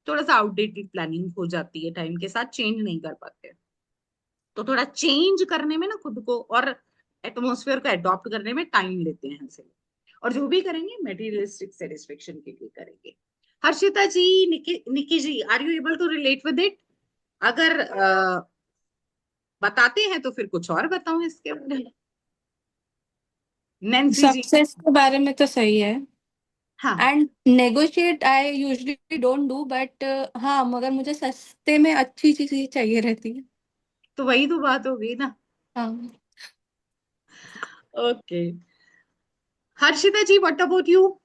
Speaker 1: थोड़ा सा आउटडेटेड प्लानिंग हो जाती है, टाइम के साथ चेंज नहीं कर पाते। तो थोड़ा चेंज करने में ना खुद को और एटमोसफेयर को अडॉप्ट करने में टाइम लेते हैं ऐसे लोग। और जो भी करेंगे मटेरियलिस्टिक सेटिस्फेक्शन के लिए करेंगे। Harshita ji, Niki ji, are you able to relate with it? अगर बताते हैं तो फिर कुछ और बताऊं इसके बारे में। नैन्सी जी।
Speaker 7: सक्सेस के बारे में तो सही है।
Speaker 1: हाँ,
Speaker 7: and negotiate I usually don't do, but हाँ, मगर मुझे सस्ते में अच्छी चीज चाहिए रहती है।
Speaker 1: तो वही तो बात हो गई ना।
Speaker 7: हाँ।
Speaker 1: Okay, Harshita ji, what about you?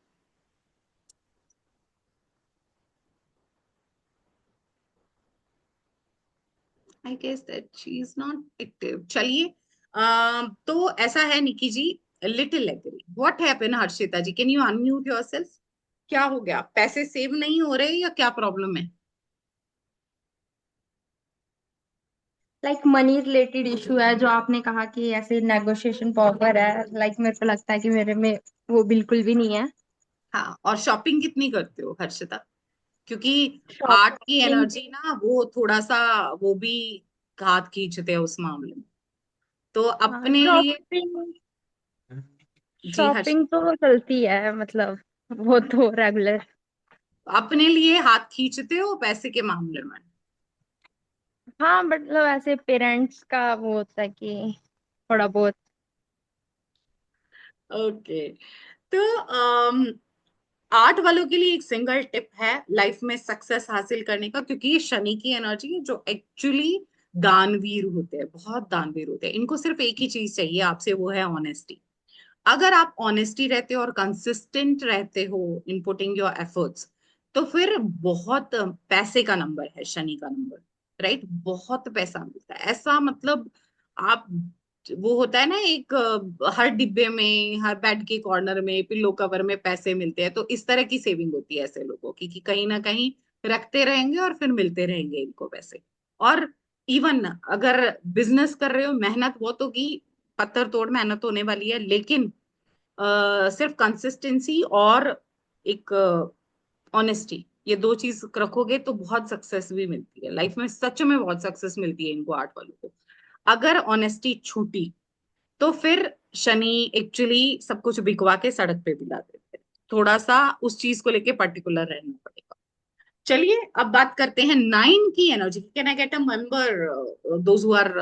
Speaker 1: I guess that she is not active. चलिए, तो ऐसा है Niki ji, little agree. What happen Harshita ji, can you unmute yourself? क्या हो गया, पैसे सेव नहीं हो रहे या क्या प्रॉब्लम है?
Speaker 8: लाइक मनी रिलेटेड इशू है, जो आपने कहा कि ऐसे नेगोशिएशन पावर है, लाइक मेरे को लगता है कि मेरे में वो बिल्कुल भी नहीं है।
Speaker 1: हाँ, और शॉपिंग कितनी करते हो हर्षिता? क्योंकि आर्ट की
Speaker 8: शॉपिंग
Speaker 1: एनर्जी ना वो थोड़ा सा, वो भी हाथ खींचते हैं उस मामले में। तो अपने लिए,
Speaker 8: शॉपिंग
Speaker 1: जी हर्ष,
Speaker 8: शॉपिंग तो चलती है, मतलब वो तो रेगुलर।
Speaker 1: अपने लिए हाथ खींचते हो पैसे के मामले में?
Speaker 8: हाँ, मतलब ऐसे पेरेंट्स का वो होता है कि थोड़ा बहुत।
Speaker 1: ओके, तो आर्ट वालों के लिए एक सिंगल टिप है लाइफ में सक्सेस हासिल करने का, क्योंकि ये शनि की एनर्जी है जो एक्चुअली दानवीर होते हैं, बहुत दानवीर होते हैं। इनको सिर्फ एक ही चीज चाहिए आपसे, वो है ऑनेस्टी। अगर आप ऑनेस्टी रहते हो और कंसिस्टेंट रहते हो इन पुटिंग योर एफर्ट्स, तो फिर बहुत पैसे का नंबर है शनि का नंबर, राइट? बहुत पैसा मिलता है। ऐसा मतलब आप, वो होता है ना एक हर डिब्बे में, हर बेड के कॉर्नर में, पिल्लो कवर में पैसे मिलते हैं। तो इस तरह की सेविंग होती है ऐसे लोगों की, कि कहीं ना कहीं रखते रहेंगे और फिर मिलते रहेंगे इनको पैसे। और इवन अगर बिजनेस कर रहे हो, मेहनत बहुत होगी, पत्थर तोड़ मेहनत होने वाली है, लेकिन सिर्फ कंसिस्टेंसी और एक ऑनेस्टी, ये दो चीज रखोगे तो बहुत सक्सेस भी मिलती है लाइफ में, सच में बहुत सक्सेस मिलती है इनको, 8 वालों को। अगर ऑनेस्टी छूटी तो फिर शनि एक्चुअली सब कुछ बिकवा के सड़क पे भी ला देते हैं। थोड़ा सा उस चीज को लेके पर्टिकुलर रहना पड़ेगा। चलिए अब बात करते हैं 9 की energy. Can I get a member those who are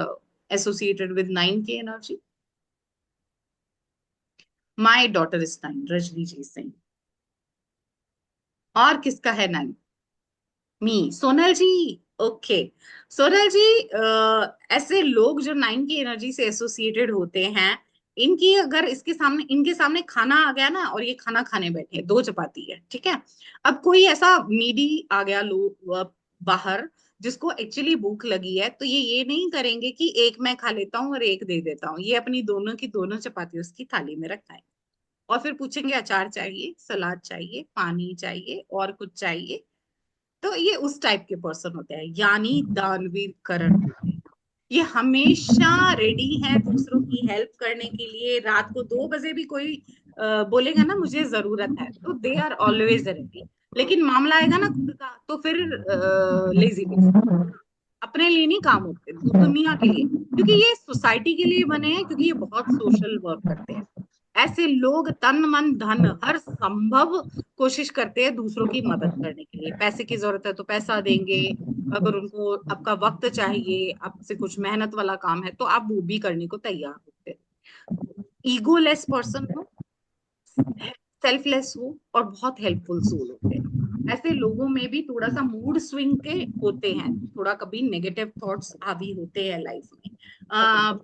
Speaker 1: associated with 9 की energy? My daughter is 9, Rajni ji Singh. और किसका है 9? मी, सोनल जी। ओके सोनल जी, ऐसे लोग जो 9 की एनर्जी से एसोसिएटेड होते हैं, इनकी अगर इनके सामने खाना आ गया ना, और ये खाना खाने बैठे हैं, 2 चपाती है, ठीक है। अब कोई ऐसा नीडी आ गया लोग बाहर, जिसको एक्चुअली भूख लगी है, तो ये नहीं करेंगे कि एक मैं खा लेता हूँ और एक दे देता हूँ। ये अपनी दोनों की दोनों चपाती उसकी थाली में रखाए, और फिर पूछेंगे अचार चाहिए, सलाद चाहिए, पानी चाहिए, और कुछ चाहिए। तो ये उस टाइप के पर्सन होते हैं, यानी दानवीर करण होते हैं। ये हमेशा रेडी है दूसरों की हेल्प करने के लिए। रात को 2 बजे भी कोई बोलेगा ना मुझे जरूरत है, तो दे आर ऑलवेज रेडी। लेकिन मामला आएगा ना खुद का, तो फिर लेजीनेस। अपने लिए नहीं काम होते, दुनिया के लिए, क्योंकि ये सोसाइटी के लिए बने हैं, क्योंकि ये बहुत सोशल वर्क करते हैं। ऐसे लोग तन मन धन हर संभव कोशिश करते हैं दूसरों की मदद करने के लिए। पैसे की जरूरत है तो पैसा देंगे, अगर उनको आपका वक्त चाहिए, आपसे कुछ मेहनत वाला काम है, तो आप वो भी करने को तैयार होते हैं। ईगोलेस पर्सन हो, सेल्फलेस हो, और बहुत हेल्पफुल सोल होते हैं। ऐसे लोगों में भी थोड़ा सा मूड स्विंग के होते हैं, थोड़ा कभी नेगेटिव थॉट्स हावी होते हैं लाइफ में,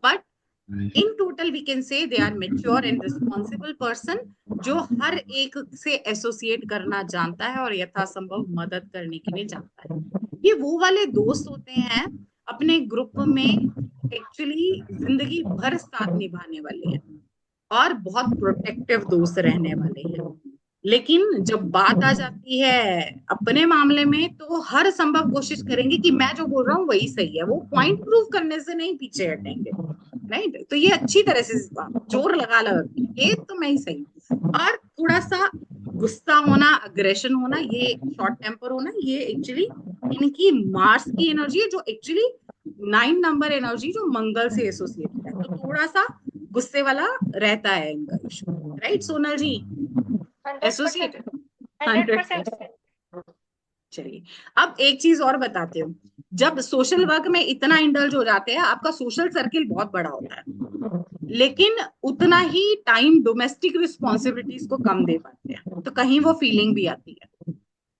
Speaker 1: but in total we can say they are mature and responsible person, जो हर एक से एसोसिएट करना जानता है और यथासंभव मदद करने के लिए जानता है। ये वो वाले दोस्त होते हैं अपने ग्रुप में एक्चुअली जिंदगी भर साथ निभाने वाले हैं, और बहुत प्रोटेक्टिव दोस्त रहने वाले हैं। लेकिन जब बात आ जाती है अपने मामले में, तो हर संभव कोशिश करेंगे कि मैं जो बोल रहा हूँ वही सही है। वो पॉइंट प्रूव करने से नहीं पीछे हटेंगे, नहीं। तो ये अच्छी तरह से जोर लगा ये तो मैं ही सही हूँ। और थोड़ा सा गुस्सा होना, अग्रेशन होना, ये शॉर्ट टेम्पर होना, ये एक्चुअली इनकी मार्स की एनर्जी है, जो एक्चुअली 9 नंबर एनर्जी जो मंगल से एसोसिएटेड है। तो थोड़ा सा गुस्से वाला रहता है इनका इशू, राइट सोनल जी?
Speaker 5: 100%,
Speaker 1: एसोसिएटेड
Speaker 5: 100%।
Speaker 1: चलिए अब एक चीज और बताते हो। जब सोशल वर्क में इतना इंडल्ज हो जाते हैं, आपका सोशल सर्किल बहुत बड़ा होता है, लेकिन उतना ही टाइम डोमेस्टिक रिस्पॉन्सिबिलिटीज को कम दे पाते हैं, तो कहीं वो फीलिंग भी आती है,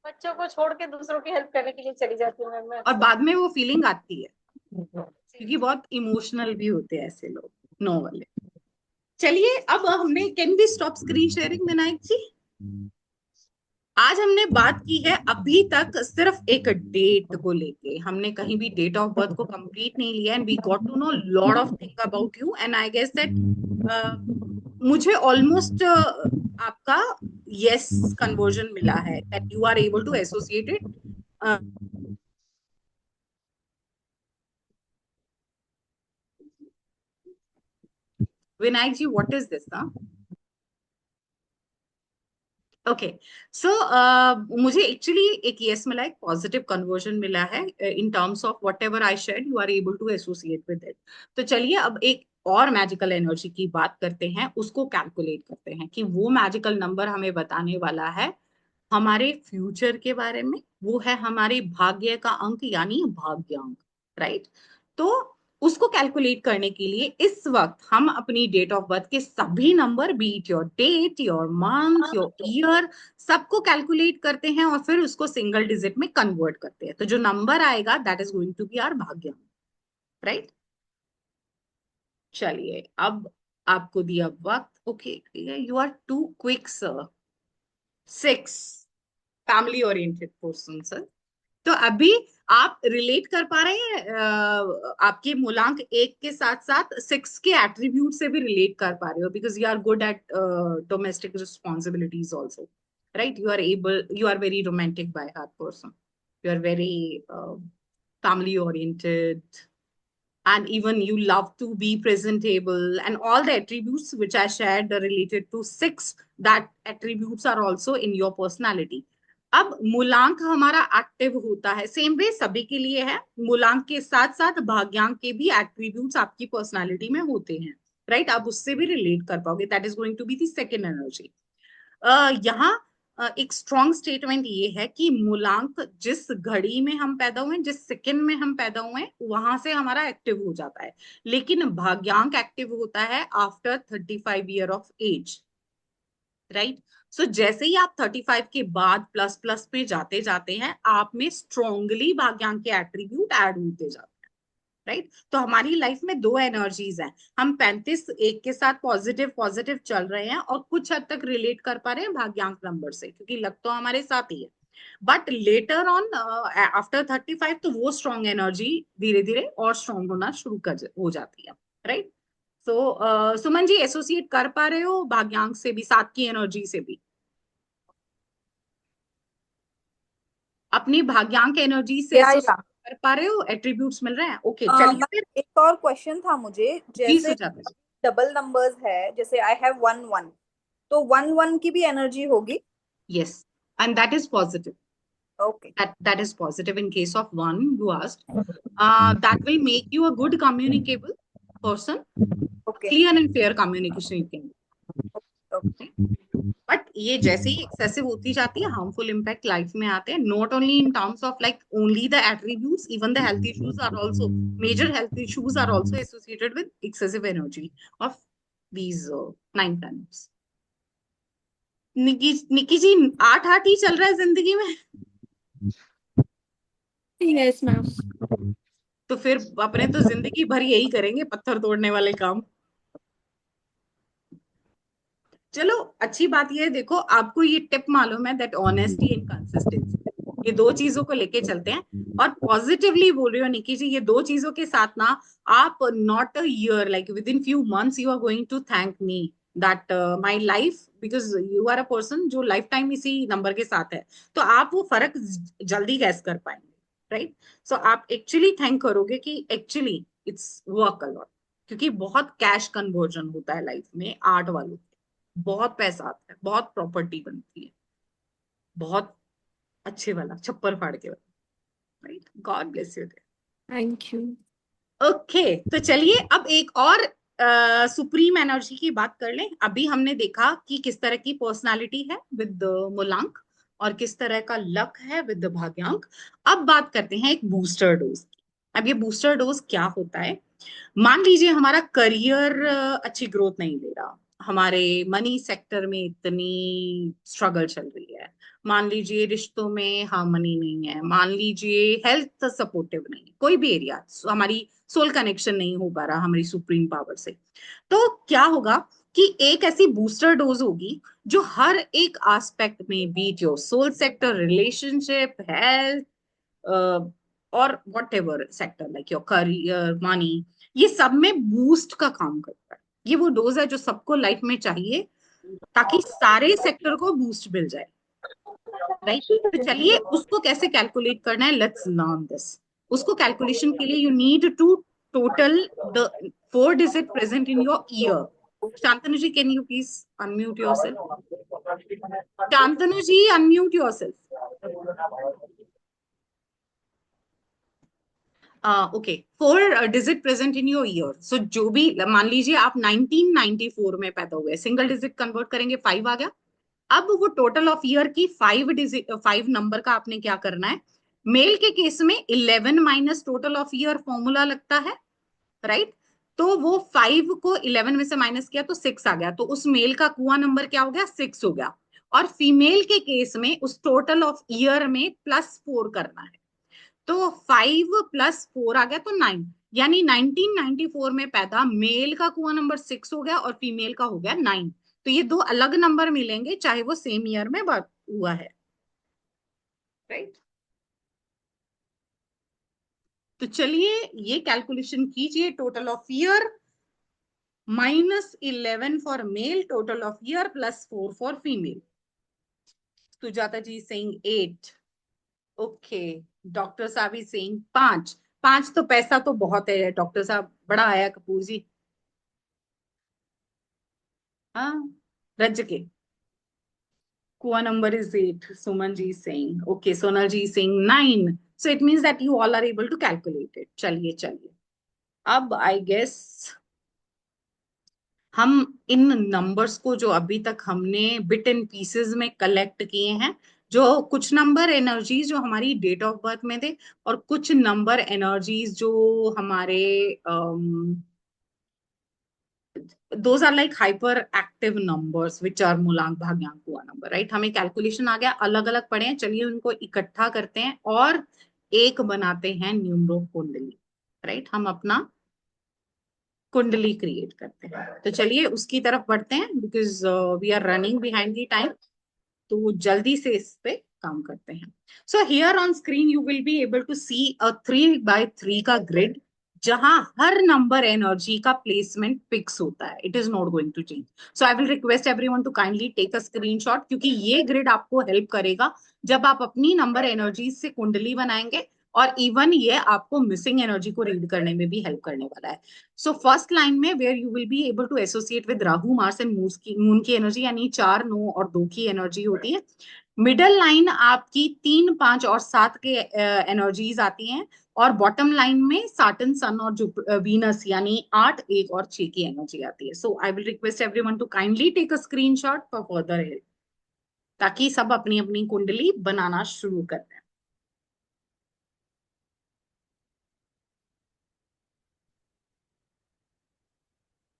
Speaker 5: बच्चों को छोड़ के दूसरों की हेल्प करने के लिए चली जाती हूँ मैं
Speaker 1: और बाद में वो फीलिंग आती है, क्योंकि बहुत इमोशनल भी होते हैं ऐसे लोग, 9 वाले। चलिए अब हमने, can we stop screen sharing Vinayak ji? आज हमने बात की है अभी तक सिर्फ एक डेट को लेके, हमने कहीं भी डेट ऑफ बर्थ को कंप्लीट नहीं लिया, and we got to know lot of thing about you, and I guess that मुझे ऑलमोस्ट आपका यस कन्वर्जन मिला है, that you are able to associate it. Vinayak ji, what is this? Okay so मुझे actually एक yes मिला, एक positive conversion मिला है in terms of whatever I shared, you are able to associate with it. तो चलिए अब एक और मैजिकल एनर्जी की बात करते हैं, उसको कैलकुलेट करते हैं कि वो मैजिकल नंबर हमें बताने वाला है हमारे फ्यूचर के बारे में। वो है हमारे भाग्य का अंक, यानी भाग्यांक, राइट? तो उसको कैलकुलेट करने के लिए इस वक्त हम अपनी डेट ऑफ बर्थ के सभी number, be it your date, your month, your year, सबको कैलकुलेट करते हैं, और फिर उसको सिंगल डिजिट में कन्वर्ट करते हैं। तो जो नंबर आएगा that is going to be our bhagyank, right? चलिए अब आपको दिया वक्त, okay you are too quick sir. 6 family oriented person sir. तो अभी आप रिलेट कर पा रहे हैं आपके मूलांक 1 के साथ साथ 6 के एट्रीब्यूट से भी रिलेट कर पा रहे हो, because you are good at domestic responsibilities also, right? You are able, you are very romantic by heart person, you are very family oriented, and even you love to be presentable, and all the attributes which I shared are related to 6, that attributes are also in your personality. अब मूलांक हमारा active होता है, same way सभी के लिए है, मूलांक के साथ साथ भाग्यांक के भी एट्रीब्यूट्स आपकी पर्सनालिटी में होते हैं, राइट? आप उससे भी रिलेट कर पाओगे, that is going to be the second energy. यहाँ एक स्ट्रॉन्ग स्टेटमेंट ये है कि मूलांक जिस घड़ी में हम पैदा हुए, जिस सेकंड में हम पैदा हुए, वहां से हमारा एक्टिव हो जाता है, लेकिन भाग्यांक एक्टिव होता है after 35 year of age, right? So जैसे ही आप 35 के बाद प्लस प्लस में जाते जाते हैं, आप में स्ट्रॉन्गली भाग्यांक के एट्रीब्यूट ऐड होते जाते हैं, राइट? तो हमारी लाइफ में दो एनर्जीज हैं, हम 35 एक के साथ पॉजिटिव पॉजिटिव चल रहे हैं और कुछ हद तक रिलेट कर पा रहे हैं भाग्यांक नंबर से, क्योंकि लग तो हमारे साथ ही है, बट लेटर ऑन आफ्टर 35 तो वो स्ट्रॉन्ग एनर्जी धीरे धीरे और स्ट्रॉन्ग होना शुरू हो जाती है, राइट? सो सुमन जी, एसोसिएट कर पा रहे हो भाग्यांक से भी, सात की एनर्जी से भी? अपनी भाग्यांक एनर्जी से
Speaker 9: या
Speaker 1: एसोसिएट कर पा रहे हो, एट्रीब्यूट्स मिल रहे हैं? ओके, चलिए फिर।
Speaker 9: एक और क्वेश्चन था मुझे,
Speaker 1: जी
Speaker 9: जैसे
Speaker 1: सुजाता जी।
Speaker 9: डबल नंबर्स है, जैसे आई हैव 1 1, तो 1 1 की भी एनर्जी होगी?
Speaker 1: Yes, and that is positive.
Speaker 9: Okay.
Speaker 1: That is positive in case of one you asked. That will make you a good communicable person.
Speaker 9: Okay.
Speaker 1: Clear and fair communication you can do.
Speaker 9: Okay.
Speaker 1: But ये जैसे ही excessive होती जाती है, harmful impact life में आते हैं, not only in terms of like only the attributes, even the health issues are also, major health issues are also associated with excessive energy of these 9 planets. निकी जी, 8 8 ही चल रहा है जिंदगी में?
Speaker 7: Yes ma'am.
Speaker 1: तो फिर अपने तो जिंदगी भर यही करेंगे, पत्थर तोड़ने वाले काम। चलो अच्छी बात ये है, देखो आपको ये टिप मालूम है दैट ऑनेस्टी एंड कंसिस्टेंसी, ये दो चीजों को लेके चलते हैं। और पॉजिटिवली बोल रही हो निकी जी, ये दो चीजों के साथ ना आप not a year, like within few months you are going to thank me that my life, because you are a person जो लाइफ टाइम इसी नंबर के साथ है, तो आप वो फर्क जल्दी गैस कर पाएंगे, राइट? सो आप एक्चुअली थैंक करोगे कि actually it's work a lot, क्योंकि बहुत कैश कन्वर्जन होता है लाइफ में आर्ट वालों, बहुत पैसा आता है, बहुत प्रॉपर्टी बनती है, बहुत अच्छे वाला छप्पर फाड़ के वाला, right? God bless you.
Speaker 7: Thank you.
Speaker 1: Okay, तो चलिए अब एक और सुप्रीम एनर्जी की बात कर लें। अभी हमने देखा कि किस तरह की पर्सनालिटी है विद मूलांक और किस तरह का लक है विद भाग्यांक। अब बात करते हैं एक बूस्टर डोज की। अब ये बूस्टर डोज क्या होता है? मान लीजिए हमारा करियर अच्छी ग्रोथ नहीं दे रहा, हमारे मनी सेक्टर में इतनी स्ट्रगल चल रही है, मान लीजिए रिश्तों में हार्मनी नहीं है, मान लीजिए हेल्थ सपोर्टिव नहीं है, कोई भी एरिया, हमारी सोल कनेक्शन नहीं हो पा रहा हमारी सुप्रीम पावर से, तो क्या होगा कि एक ऐसी बूस्टर डोज होगी जो हर एक एस्पेक्ट में, be it your soul sector, relationship, health और whatever sector like your career, money, ये सब में बूस्ट का काम करता है। ये वो डोज है जो सबको लाइफ में चाहिए ताकि सारे सेक्टर को बूस्ट मिल जाए, राइट? तो चलिए उसको कैसे कैलकुलेट करना है, लेट्स लर्न दिस। उसको कैलकुलेशन के लिए you need to total the 4 digit present in your year. Shantanu ji, can you please unmute yourself? Shantanu ji, unmute yourself. Okay, 4 digit present in your year. So जो भी, मान लीजिए आप 1994 में पैदा हुए, सिंगल डिजिट कन्वर्ट करेंगे 5 आ गया। अब वो टोटल ऑफ ईयर की 5 नंबर का आपने क्या करना है? मेल के केस में 11 minus total of year formula लगता है, राइट? तो वो 5 को 11 में से माइनस किया तो 6 आ गया, तो उस मेल का कुआं नंबर क्या हो गया? 6 हो गया। और फीमेल के केस में उस टोटल ऑफ ईयर में +4 करना है, तो 5 + 4 आ गया तो 9, यानी 1994 में पैदा मेल का कुआं नंबर 6 हो गया और फीमेल का हो गया 9। तो ये दो अलग नंबर मिलेंगे चाहे वो सेम ईयर में बात हुआ है, राइट? तो चलिए ये कैलकुलेशन कीजिए, total of year -11 for male, total of year +4 for female. Sujata ji saying 8, okay. Doctor साहब इज सेइंग 5। 5 तो पैसा तो बहुत है डॉक्टर साहब, बड़ा आया कपूर जी। हाँ, रज के Kua number is 8. Sumanji is saying. Okay, Sonalji is saying 9. So it means that you all are able to calculate it. चलिए चलिए. अब I guess हम इन नंबर्स को जो अभी तक हमने बिट एंड पीसेस में कलेक्ट किए हैं, जो कुछ नंबर एनर्जीज जो हमारी डेट ऑफ बर्थ में थे और कुछ नंबर एनर्जीज जो हमारे those are like hyperactive numbers which are मूलांक भाग्यांक हुआ नंबर, राइट. हमें कैलकुलेशन आ गया, अलग अलग पढ़े हैं, चलिए उनको इकट्ठा करते हैं और एक बनाते हैं न्यूमरो कुंडली, राइट. हम अपना कुंडली क्रिएट करते हैं. तो चलिए उसकी तरफ बढ़ते हैं because we are running behind the time. तो जल्दी से इस पे काम करते हैं. So here on screen you will be able to see a 3x3 का ग्रिड जहां हर नंबर एनर्जी का प्लेसमेंट फिक्स होता है. It is not going to change. So I will request everyone to kindly take a screenshot, क्योंकि ये grid आपको help करेगा जब आप अपनी नंबर एनर्जी से कुंडली बनाएंगे, और इवन ये आपको मिसिंग एनर्जी को रीड करने में भी हेल्प करने वाला है. सो फर्स्ट लाइन में where you will be able to associate with Rahu, Mars and Moon की एनर्जी, यानी 4, 9 और 2 की एनर्जी होती है. मिडल लाइन आपकी 3, 5 और 7 के एनर्जीज आती हैं, और बॉटम लाइन में सैटर्न, सन और वीनस यानी 8, 1 और 6 की एनर्जी आती है. So I will request everyone to kindly take a screenshot for further help, ताकि सब अपनी अपनी कुंडली बनाना शुरू कर दें.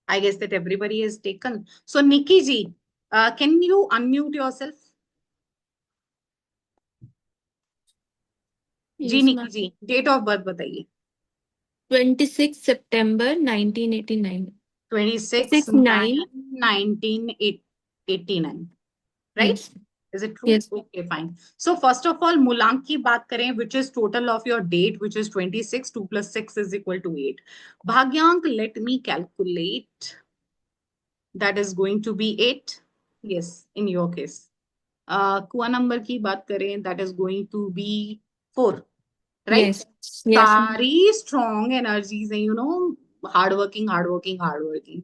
Speaker 1: I guess that everybody has taken. So Nikki ji, can you unmute yourself? जी
Speaker 7: Yes,
Speaker 1: निकी
Speaker 7: ma'am.
Speaker 1: जी, डेट ऑफ बर्थ बताइए.
Speaker 7: 26 September 1989.
Speaker 1: 26
Speaker 7: 9.
Speaker 1: 1989, right?
Speaker 7: Yes.
Speaker 1: Is it true?
Speaker 7: Yes.
Speaker 1: Okay, fine. So first of all, मूलांक की बात करें, which is total of your date, which is 26. 2 plus 6 is equal to 8. भाग्यांक, let me calculate. That is going to be 8. Yes, in your case. कुआ number की बात करें, that is going to be 4, right?
Speaker 7: Yes. Yes.
Speaker 1: सारी strong energies हैं, you know, hardworking.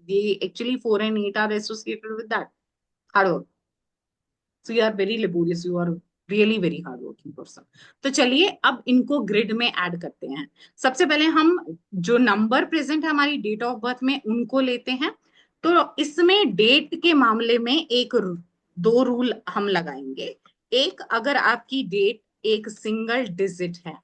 Speaker 1: They actually 4 and 8 are associated with that hard work. So you are very laborious. You are really very hardworking person. तो चलिए अब इनको grid में add करते हैं. सबसे पहले हम जो नंबर प्रेजेंट है हमारी डेट ऑफ बर्थ में उनको लेते हैं. तो इसमें डेट के मामले में दो रूल हम लगाएंगे. एक, अगर आपकी डेट एक सिंगल डिजिट है,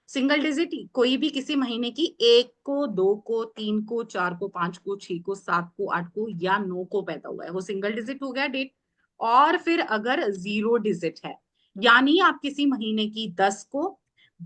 Speaker 1: सिंगल डिजिट कोई भी किसी महीने की 1 को, 2 को, 3 को, 4 को, 5 को, 6 को, 7 को, 8 को या 9 को पैदा हुआ है, वो सिंगल डिजिट हो गया डेट. और फिर अगर 0 डिजिट है, यानी आप किसी महीने की 10 को,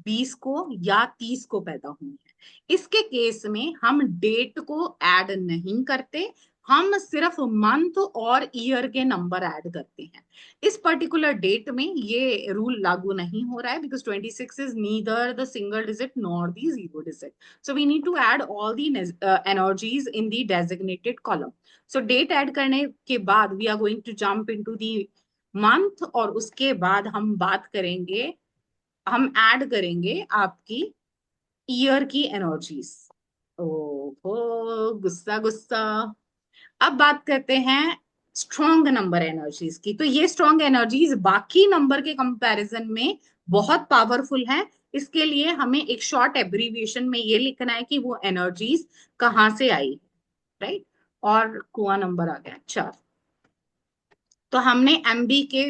Speaker 1: 20 को या 30 को पैदा हुए हैं, इसके केस में हम डेट को ऐड नहीं करते, हम सिर्फ मंथ और ईयर के नंबर ऐड करते हैं. इस पर्टिकुलर डेट में ये रूल लागू नहीं हो रहा है, because 26 is neither the single digit nor the 0 digit. So we need to add all the energies in the designated column. So date add करने के बाद we are going to jump into the month, और उसके बाद हम बात करेंगे, हम ऐड करेंगे आपकी ईयर की एनर्जीज. ओहो, गुस्सा गुस्सा. अब बात करते हैं स्ट्रॉन्ग नंबर एनर्जीज की. तो ये स्ट्रॉन्ग एनर्जीज बाकी नंबर के कंपैरिजन में बहुत पावरफुल है. इसके लिए हमें एक शॉर्ट एब्रीविएशन में ये लिखना है कि वो एनर्जीज कहाँ से आई, राइट. और कुआ नंबर आ गया 4. तो हमने एमबी के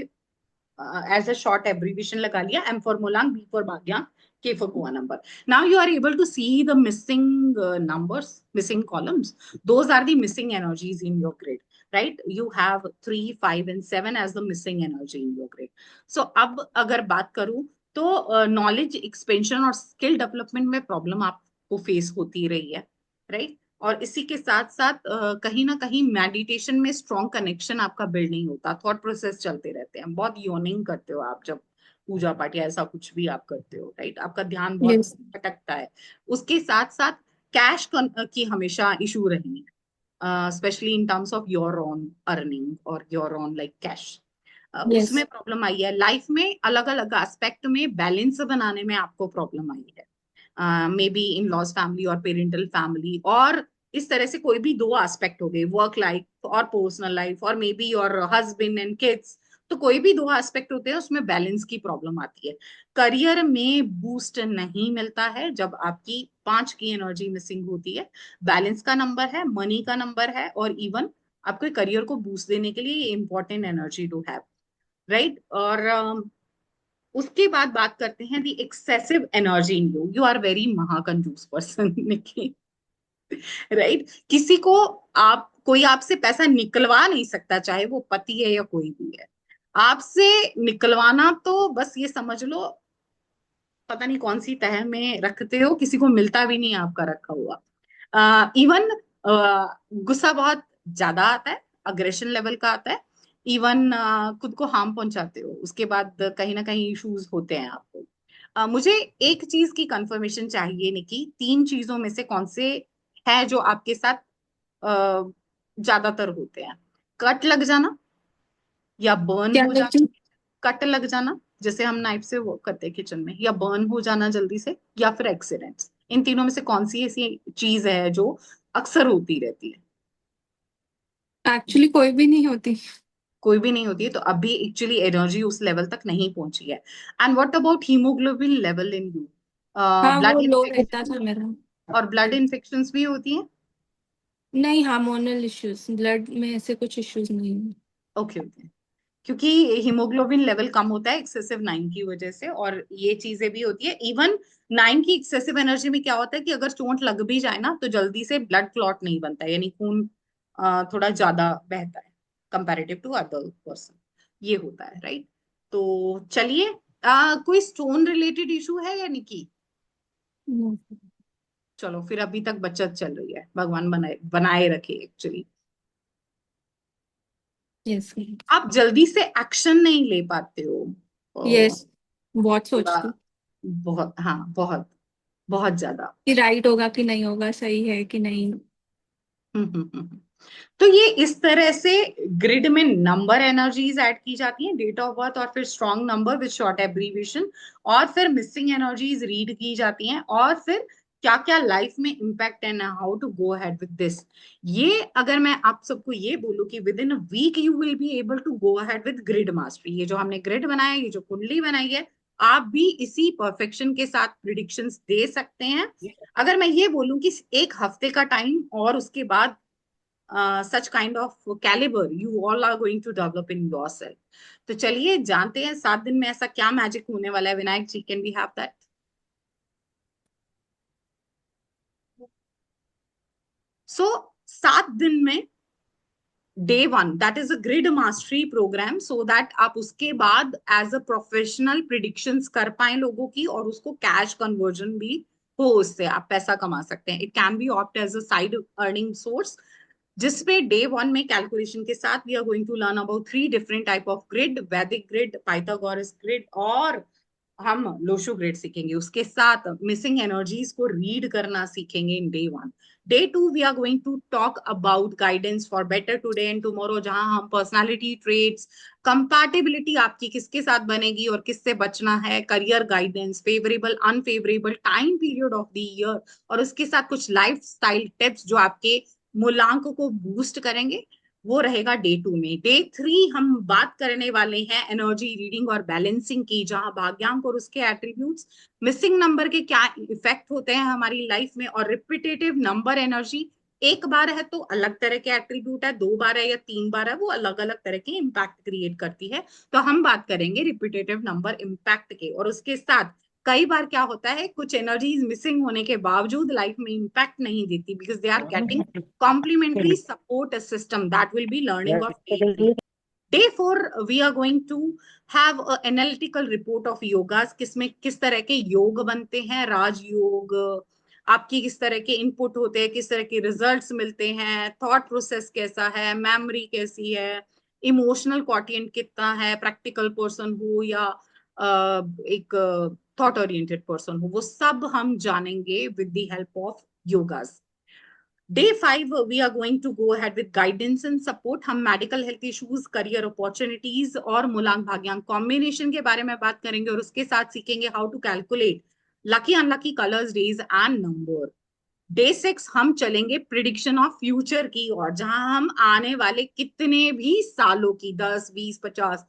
Speaker 1: एज अ शॉर्ट एब्रीविएशन लगा लिया. M for mulank, B for bhagyank, K for Kua number. Now you are able to see the missing numbers, missing columns. Those are the missing energies in your grid, right? You have 3, 5 and 7 as the missing energy in your grid. So अब अगर बात करूं तो knowledge expansion और skill development में problem आपको face होती रही है, right? और इसी के साथ साथ कहीं ना कहीं मेडिटेशन में स्ट्रॉन्ग कनेक्शन आपका बिल्ड नहीं होता, थॉट प्रोसेस चलते रहते हैं, बहुत योनिंग करते हो आप जब पूजा पाठ या ऐसा कुछ भी आप करते हो, राइट. आपका ध्यान बहुत भटकता है. उसके साथ साथ कैश की हमेशा इशू रही है, specially in terms of your own earning और योर ओन लाइक कैश. उसमें प्रॉब्लम आई है. लाइफ में अलग अलग एस्पेक्ट में बैलेंस बनाने में आपको प्रॉब्लम आई है, maybe in laws family और पेरेंटल फैमिली, और इस तरह से कोई भी 2 एस्पेक्ट हो गए, वर्क लाइफ और पर्सनल लाइफ, और may be your husband and kids. तो कोई भी दो एस्पेक्ट होते हैं उसमें बैलेंस की प्रॉब्लम आती है। करियर में बूस्ट नहीं मिलता है जब आपकी 5 की एनर्जी मिसिंग होती है। बैलेंस का नंबर है, मनी का नंबर है, और इवन आपके करियर को बूस्ट देने के लिए ये important energy to have, right. और उसके बाद बात करते हैं the excessive energy in you. You are very mahakanjoos person Niki, right. किसी को कोई आपसे पैसा निकलवा नहीं सकता, चाहे वो पति है या कोई भी है। आपसे निकलवाना तो बस ये समझ लो पता नहीं कौन सी तह में रखते हो, किसी को मिलता भी नहीं आपका रखा हुआ। इवन गुस्सा बहुत ज्यादा आता है, अग्रेशन लेवल का आता है। इवन खुद को हार्म पहुंचाते हो, उसके बाद कहीं ना कहीं इश्यूज होते हैं आपको। मुझे एक चीज की कंफर्मेशन चाहिए निकी, 3 चीजों में से कौन से है जो आपके साथ ज्यादातर होते हैं? कट लग जाना, या बर्न
Speaker 7: क्या
Speaker 1: हो जाना।
Speaker 7: लगी?
Speaker 1: कट लग जाना जैसे हम नाइफ से वर्क करते हैं किचन में, या बर्न हो जाना जल्दी से, या फिर एक्सीडेंट्स। इन तीनों में से कौन सी ऐसी चीज है जो अक्सर होती रहती है?
Speaker 7: एक्चुअली कोई भी नहीं होती।
Speaker 1: कोई भी नहीं होती है, तो अभी एक्चुअली एनर्जी उस लेवल तक नहीं पहुंची है। And what about haemoglobin level in you?
Speaker 7: हाँ, वो
Speaker 1: ब्लड
Speaker 7: लो रहता
Speaker 1: इन्फेक्शन,
Speaker 7: था मेरा।
Speaker 1: और ब्लड इन्फेक्शंस भी होती हैं?
Speaker 7: नहीं, हार्मोनल इश्यूज, ब्लड में ऐसे कुछ इश्यूज नहीं है।
Speaker 1: Okay okay. क्योंकि हीमोग्लोबिन लेवल कम होता है एक्सेसिव 9 की वजह से, और ये चीजें भी होती है। इवन 9 की एक्सेसिव एनर्जी में क्या होता है कि अगर चोट लग भी जाए ना तो जल्दी से ब्लड क्लॉट नहीं बनता है, यानी खून थोड़ा ज्यादा बहता है कंपैरेटिव टू अदर पर्सन। ये होता है, राइट। तो चलिए, कोई स्टोन रिलेटेड इशू है या निकी?
Speaker 7: No.
Speaker 1: चलो फिर अभी तक बचत चल रही है, भगवान बनाए बनाए रखे एक्चुअली।
Speaker 7: यस।
Speaker 1: आप जल्दी से एक्शन नहीं ले पाते हो,
Speaker 7: यस, बहुत
Speaker 1: थोड़ा,
Speaker 7: सोचती हूँ
Speaker 1: बहुत, हाँ बहुत, बहुत ज्यादा।
Speaker 7: कि राइट होगा कि नहीं होगा, सही है कि नहीं।
Speaker 1: हम्म। तो ये इस तरह से ग्रिड में नंबर एनर्जीज ऐड की जाती हैं, डेट ऑफ बर्थ और फिर strong number with short abbreviation, और फिर मिसिंग एनर्जीज रीड की जाती हैं, और फिर क्या क्या लाइफ में impact and how to go ahead with this. ये अगर मैं आप सबको ये बोलूं कि within a week you will be able to go ahead with grid mastery, ये जो हमने ग्रिड बनाया, ये जो कुंडली बनाई है, आप भी इसी परफेक्शन के साथ प्रिडिक्शंस दे सकते हैं। अगर मैं ये बोलूं कि 1 हफ्ते का टाइम और उसके बाद such kind of caliber you all are going to develop in yourself। तो चलिए जानते हैं 7 दिन में ऐसा क्या मैजिक होने वाला है। Vinayak ji, can we have that? So 7 दिन में day 1 that is a grid mastery programme, so that आप उसके बाद एज अ प्रोफेशनल प्रिडिक्शंस कर पाए लोगों की, और उसको कैश कन्वर्जन भी हो, उससे आप पैसा कमा सकते हैं। It can be opt as a side earning source, जिसमें डे 1 में कैलकुलेशन के साथ we are going to learn about 3 different type of grid, Vedic grid, Pythagoras grid, और हम लोशो ग्रिड सीखेंगे। उसके साथ मिसिंग एनर्जीज को रीड करना सीखेंगे in day 1। Day 2 we are going to talk about guidance for better today and tomorrow, जहां हम पर्सनालिटी ट्रेट्स, कंपैटिबिलिटी आपकी किसके साथ बनेगी और किससे बचना है, career guidance, favourable unfavourable time period of the year, और उसके साथ कुछ लाइफ स्टाइल टिप्स जो आपके मूल्यांक को बूस्ट करेंगे, वो रहेगा डे 2 में। डे 3 हम बात करने वाले हैं एनर्जी रीडिंग और बैलेंसिंग की, जहां भाग्यांक और उसके एट्रीब्यूट्स, मिसिंग नंबर के क्या इफेक्ट होते हैं हमारी लाइफ में, और रिपीटेटिव नंबर एनर्जी, एक बार है तो अलग तरह के एट्रीब्यूट है, 2 बार है या 3 बार है, वो अलग अलग तरह के इम्पैक्ट क्रिएट करती है। तो हम बात करेंगे रिपीटेटिव नंबर इम्पैक्ट के, और उसके साथ कई बार क्या होता है कुछ एनर्जीज मिसिंग होने के बावजूद लाइफ में इम्पैक्ट नहीं देती, because they are getting complementary support system that will be learning of day 3। Day 4 we are going to have a analytical report of yogas, किसमें किस तरह के योग बनते हैं, राजयोग, आपकी किस तरह के इनपुट होते हैं, किस तरह के रिजल्ट्स मिलते हैं, थॉट प्रोसेस कैसा है, मेमोरी कैसी है, इमोशनल क्वाटिएंट कितना है, प्रैक्टिकल पर्सन हो या एक थॉट ओरिएंटेड पर्सन हो, वो सब हम जानेंगे with the help of yogas. Day 5 we are going to go ahead with guidance and support। हम medical health issues, career opportunities और मूलांक भाग्यांक कॉम्बिनेशन के बारे में बात करेंगे, और उसके साथ सीखेंगे how to calculate lucky unlucky colours, days and number. Day 6 हम चलेंगे प्रिडिक्शन ऑफ फ्यूचर की, और जहां हम आने वाले कितने भी सालों की, 10 20 50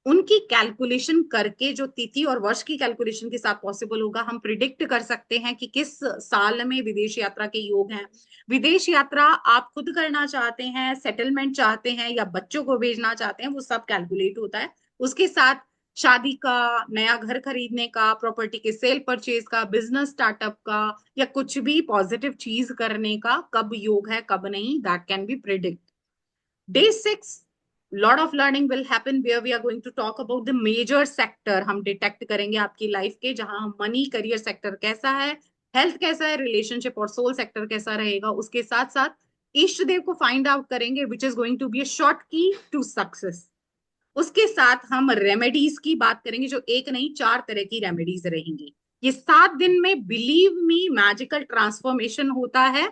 Speaker 1: उनकी कैलकुलेशन करके, जो तिथि और वर्ष की कैलकुलेशन के साथ पॉसिबल होगा, हम प्रिडिक्ट कर सकते हैं कि किस साल में विदेश यात्रा के योग हैं। विदेश यात्रा आप खुद करना चाहते हैं, सेटलमेंट चाहते हैं, या बच्चों को भेजना चाहते हैं, वो सब कैलकुलेट होता है। उसके साथ शादी का, नया घर खरीदने का, प्रॉपर्टी के सेल परचेज का, बिजनेस स्टार्टअप का, या कुछ भी पॉजिटिव चीज करने का कब योग है कब नहीं, that can be predict. Day 6, lot of learning will happen where we are going to talk about the major sector. हम डिटेक्ट करेंगे आपकी लाइफ के, जहां हम मनी, करियर सेक्टर कैसा है, हेल्थ कैसा है, रिलेशनशिप और सोल सेक्टर कैसा रहेगा। उसके साथ साथ इष्ट देव को फाइंड आउट करेंगे, which is going to be a short key to success. उसके साथ हम रेमेडीज की बात करेंगे, जो एक नहीं 4 तरह की रेमेडीज रहेंगी। ये 7 दिन में बिलीव मी मैजिकल ट्रांसफॉर्मेशन होता है।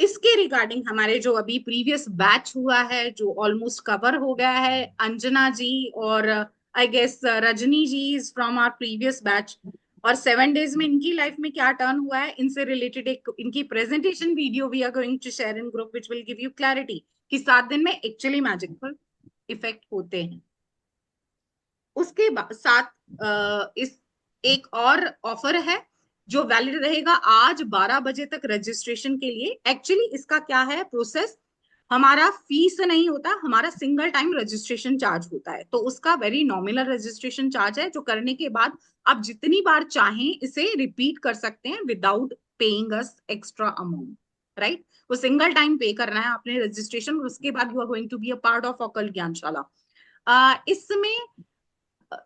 Speaker 1: इसके रिगार्डिंग हमारे जो अभी प्रीवियस बैच हुआ है, जो ऑलमोस्ट कवर हो गया है, अंजना जी और I guess Rajni ji is from our previous batch, और 7 डेज में इनकी लाइफ में क्या टर्न हुआ है, इनसे रिलेटेड एक इनकी presentation video we are going to share in group, which will give you clarity कि 7 दिन में एक्चुअली मैजिकल इफेक्ट होते हैं। उसके साथ इस एक और ऑफर है जो वैलिड रहेगा आज 12 बजे तक रजिस्ट्रेशन के लिए। एक्चुअली इसका क्या है प्रोसेस, हमारा फीस नहीं होता, हमारा सिंगल टाइम रजिस्ट्रेशन चार्ज होता है। तो उसका वेरी नॉमिनल रजिस्ट्रेशन चार्ज है, जो करने के बाद आप जितनी बार चाहें इसे रिपीट कर सकते हैं without paying us extra amount, right. वो सिंगल टाइम पे करना है आपने रजिस्ट्रेशन, उसके बाद you are going to be a part of occult Gyanshala. इसमें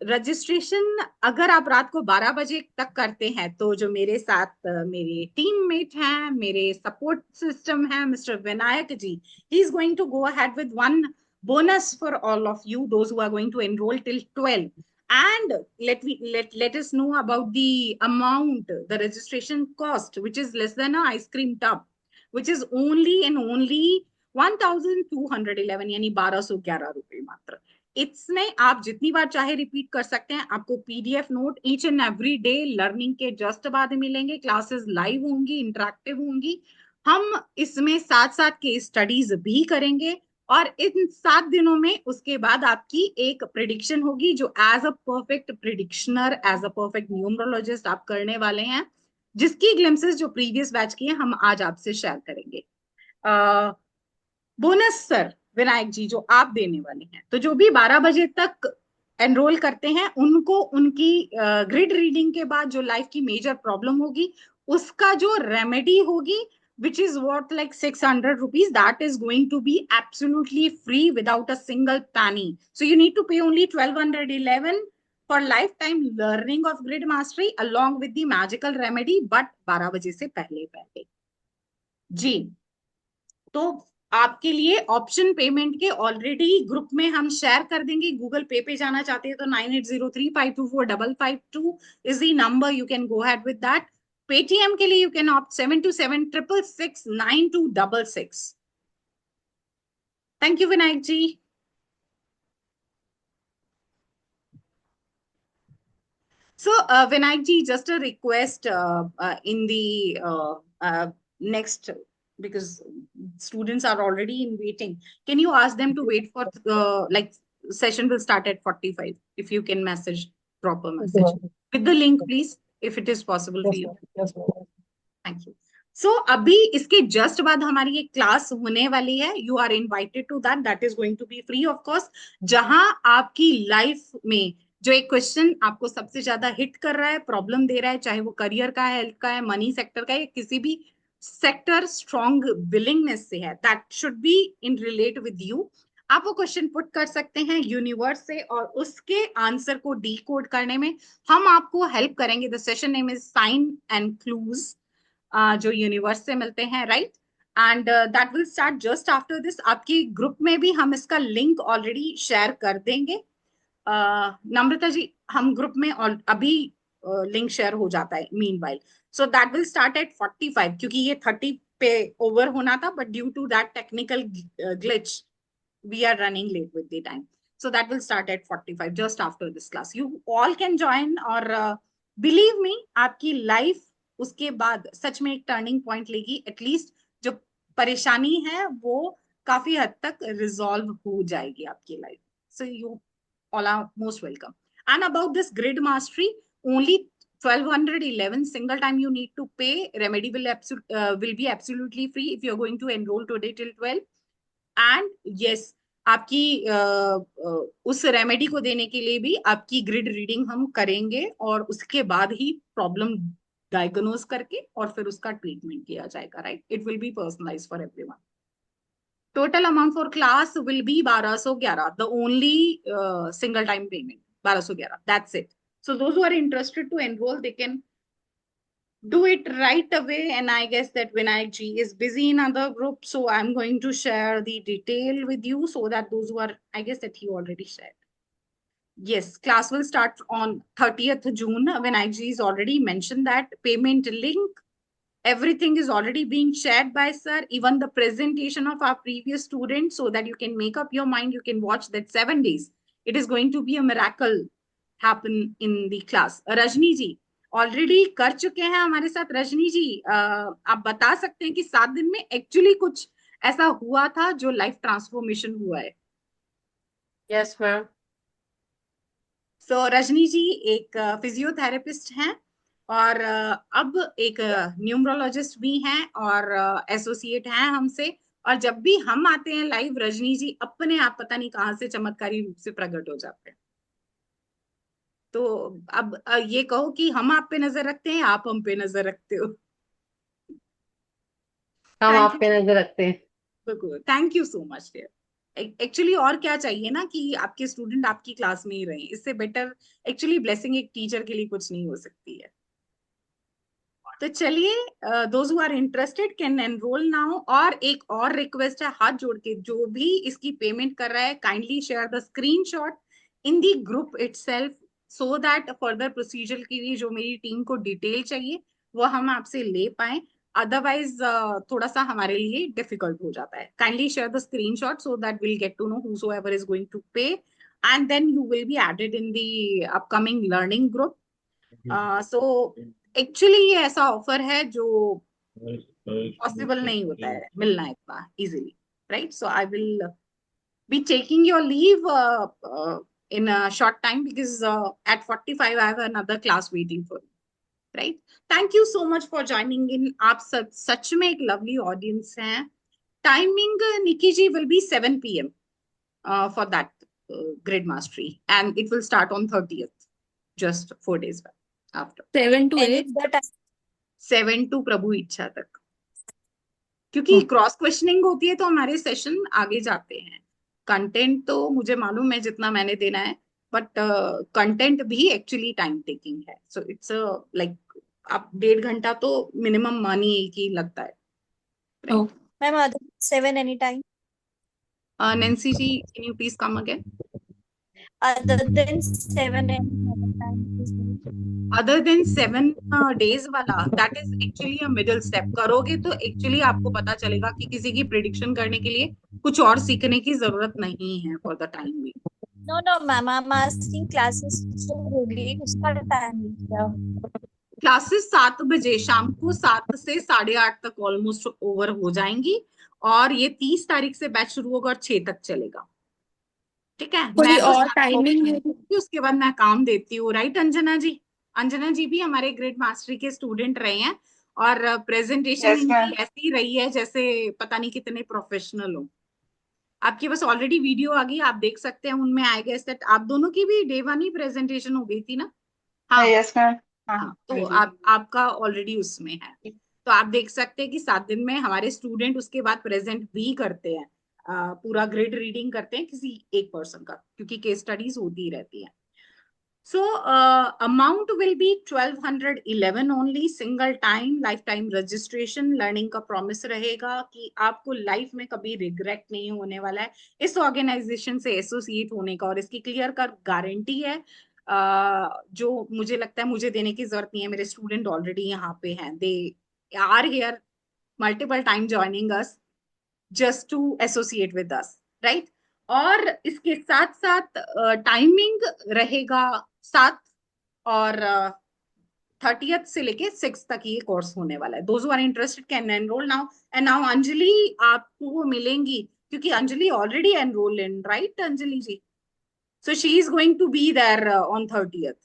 Speaker 1: रजिस्ट्रेशन अगर आप रात को 12 बजे तक करते हैं, तो जो मेरे साथ मेरे टीममेट हैं, मेरे सपोर्ट सिस्टम है, mister Vinayak ji, he is going to go ahead with one bonus for all of you, those who are going to enroll till 12. And let us know about the amount, the registration cost, which is less than a ice cream tub, which is only and only 1211, यानी 1211 रुपए मात्र। इसमें आप जितनी बार चाहे repeat कर सकते हैं। आपको PDF note each and every day learning के जस्ट बाद मिलेंगे, क्लासेस लाइव होंगी, इंटरेक्टिव होंगी। हम इसमें साथ साथ केस स्टडीज भी करेंगे, और इन 7 दिनों में उसके बाद आपकी एक प्रिडिक्शन होगी, जो as a perfect predictioner, as a perfect numerologist आप करने वाले हैं, जिसकी ग्लिम्सेस जो प्रीवियस बैच की है हम आज आपसे शेयर करेंगे। बोनस सर विनायक जी जो आप देने वाले हैं, तो जो भी 12 बजे तक एनरोल करते हैं उनको उनकी ग्रिड रीडिंग के बाद जो लाइफ की मेजर प्रॉब्लम होगी उसका जो रेमेडी होगी, which is what like 600 rupees, that is going to be absolutely free without a single penny. So you need to pay only 1211 for lifetime learning of grid mastery along with the magical remedy, but 12 बजे से पहले पहले जी। तो आपके लिए option payment के already group में हम शेयर कर देंगे। गूगल पे पे जाना चाहते हैं तो 9803524552 is the number, you can go ahead with that. Paytm के लिए you can opt 7276669266। Thank you Vinayak ji. So Vinayak ji, just a request in the next, because students are already in waiting, can you ask them to wait for like session will start at 45, if you can message proper message with the link please, if it is possible for you. Thank you. So अभी इसके just बाद हमारी एक class होने वाली है, you are invited to that, that is going to be free of cost, जहां आपकी लाइफ में जो एक क्वेश्चन आपको सबसे ज्यादा हिट कर रहा है, प्रॉब्लम दे रहा है, चाहे वो करियर का है, हेल्थ का है, मनी सेक्टर का है, किसी भी सेक्टर स्ट्रॉन्ग विलिंगनेस से है, that should be in relate with you, आप वो क्वेश्चन पुट कर सकते हैं यूनिवर्स से, और उसके आंसर को डी कोड करने में हम आपको हेल्प करेंगे। The session name is sine and clues, जो यूनिवर्स से मिलते हैं, right. And that will start just after this. आपकी ग्रुप में भी हम इसका लिंक ऑलरेडी शेयर कर देंगे। नम्रता जी, हम ग्रुप में अभी लिंक शेयर हो जाता है meanwhile, so that will start at 45, क्योंकि ये 30 पे ओवर होना था, but due to that technical glitch we are running late with the time, so that will start at 45 just after this class. You all can join, और believe me, आपकी life उसके बाद सच में एक टर्निंग पॉइंट लेगी। At least जो परेशानी है वो काफी हद तक रिजॉल्व हो जाएगी आपकी life. So you all are most welcome. And about this grid mastery, only 1211 single time you need to pay. Remedy will be absolutely free if you're going to enroll today till 12. And yes, आपकी उस remedy को देने के लिए भी आपकी grid reading हम करेंगे और उसके बाद ही प्रॉब्लम डायग्नोज करके और फिर उसका ट्रीटमेंट किया जाएगा, right? It will be personalised for everyone. Total amount for class will be 1211. The only single time payment, 1211. That's it. So those who are interested to enroll, they can do it right away. And I guess that Vinayak ji is busy in other groups, so I'm going to share the detail with you so that those who are, I guess that he already shared. Yes, class will start on 30th June. Vinayak ji has already mentioned that payment link. Everything is already being shared by sir, even the presentation of our previous students, so that you can make up your mind. You can watch that 7 days. It is going to be a miracle happen in the class. Rajni ji already कर चुके हैं हमारे साथ. रजनी जी आप बता सकते हैं कि 7 दिन में एक्चुअली कुछ ऐसा हुआ था जो लाइफ ट्रांसफॉर्मेशन हुआ है?
Speaker 10: Yes ma'am.
Speaker 1: So Rajni ji एक फिजियोथेरेपिस्ट हैं और अब एक न्यूमरोलॉजिस्ट भी हैं और एसोसिएट हैं हमसे. और जब भी हम आते हैं लाइव, रजनी जी अपने आप पता नहीं कहाँ से चमत्कारी रूप से प्रकट हो जाते हैं. तो अब ये कहो कि हम आप पे नजर रखते हैं, आप हम पे नजर रखते हो.
Speaker 10: हम आप पे नजर रखते हैं.
Speaker 1: बिल्कुल, thank you so much dear. Actually और क्या चाहिए ना कि आपके स्टूडेंट आपकी क्लास में ही रहे. इससे बेटर एक्चुअली ब्लेसिंग एक टीचर के लिए कुछ नहीं हो सकती है. तो चलिए, those who are interested can enrol now. और एक और रिक्वेस्ट है हाथ जोड़ के, जो भी इसकी पेमेंट कर रहा है, kindly share the screenshot in the group itself, so that further procedure के लिए जो मेरी टीम को डिटेल चाहिए वो हम आपसे ले पाए. अदरवाइज थोड़ा सा हमारे लिए डिफिकल्ट हो जाता है. Kindly share the screenshot so that will get to know whosoever is going to pay, and then you will be added in the upcoming learning group. So actually ये ऐसा ऑफर है जो पॉसिबल नहीं होता है मिलना इतना easily, right? So I will be taking your leave in a short time because at 45 I have another class waiting for me, right? Thank you so much for joining in. आप सब सच में एक lovely audience हैं. Timing Nikki ji will be 7 p.m. For that grid mastery, and it will start on 30th, just 4 days after.
Speaker 7: 7 to
Speaker 9: And
Speaker 7: 8.
Speaker 9: it's the time.
Speaker 1: 7 to प्रभु इच्छा तक, क्योंकि cross questioning होती है तो हमारे सेशन आगे जाते हैं. कंटेंट तो मुझे मालूम है जितना मैंने देना है, बट कंटेंट भी एक्चुअली टाइम टेकिंग है. सो इट्स लाइक आप 1.5 घंटा तो मिनिमम मनी ही लगता है.
Speaker 9: Ma'am, other than 7 anytime.
Speaker 1: Nancy ji, can you please come again?
Speaker 9: Other than 7 anytime.
Speaker 1: Other than 7 days वाला, that is actually a middle step. करोगे तो एक्चुअली आपको पता चलेगा कि किसी की प्रिडिक्शन करने के लिए कुछ और सीखने की जरूरत नहीं है फॉर द टाइम भी.
Speaker 9: No, ma'am. I'm asking classes जो होगी उसका टाइम क्या?
Speaker 1: क्लासेस 7 बजे शाम को 7 से 8:30 तक ऑलमोस्ट ओवर हो जाएंगी. और ये 30 तारीख से बैच शुरू होगा और 6 तक चलेगा. ठीक है,
Speaker 7: कोई
Speaker 1: मैं तो
Speaker 7: और
Speaker 1: साथ
Speaker 7: टाइमिंग है?
Speaker 1: उसके बाद मैं काम देती हूँ, राइट अंजना जी? अंजना जी भी हमारे ग्रिड मास्टरी के स्टूडेंट रहे हैं और प्रेजेंटेशन
Speaker 10: Yes, ma'am.
Speaker 1: इनकी ऐसी रही है जैसे पता नहीं कितने प्रोफेशनल हो. आपके पास ऑलरेडी वीडियो आ गई, आप देख सकते हैं. उनमें आई गेस दैट आप दोनों की भी डे 1 ही प्रेजेंटेशन हो गई थी ना? हाँ
Speaker 10: यस मैम.
Speaker 1: हाँ, तो आपका ऑलरेडी उसमें है. तो आप देख सकते हैं कि 7 दिन में हमारे स्टूडेंट उसके बाद प्रेजेंट भी करते हैं. पूरा ग्रिड रीडिंग करते हैं किसी एक पर्सन का, क्योंकि केस स्टडीज होती ही रहती है. So amount will be 1211 only, single time, life time registration. Learning का प्रॉमिस रहेगा कि आपको लाइफ में कभी रिग्रेट नहीं होने वाला है इस ऑर्गेनाइजेशन से एसोसिएट होने का. और इसकी क्लियर कट गारंटी है, जो मुझे लगता है मुझे देने की जरूरत नहीं है. मेरे स्टूडेंट ऑलरेडी यहाँ पे हैं, they are here multiple time joining us just to associate with us, right? और इसके साथ साथ टाइमिंग रहेगा 7 और 30th से लेके 6 तक ये कोर्स होने वाला है. Those who are interested can enroll now. And now Anjali आपको वो मिलेंगी, क्योंकि Anjali already enroll in, right Anjali ji? So she is going to be there on 30th.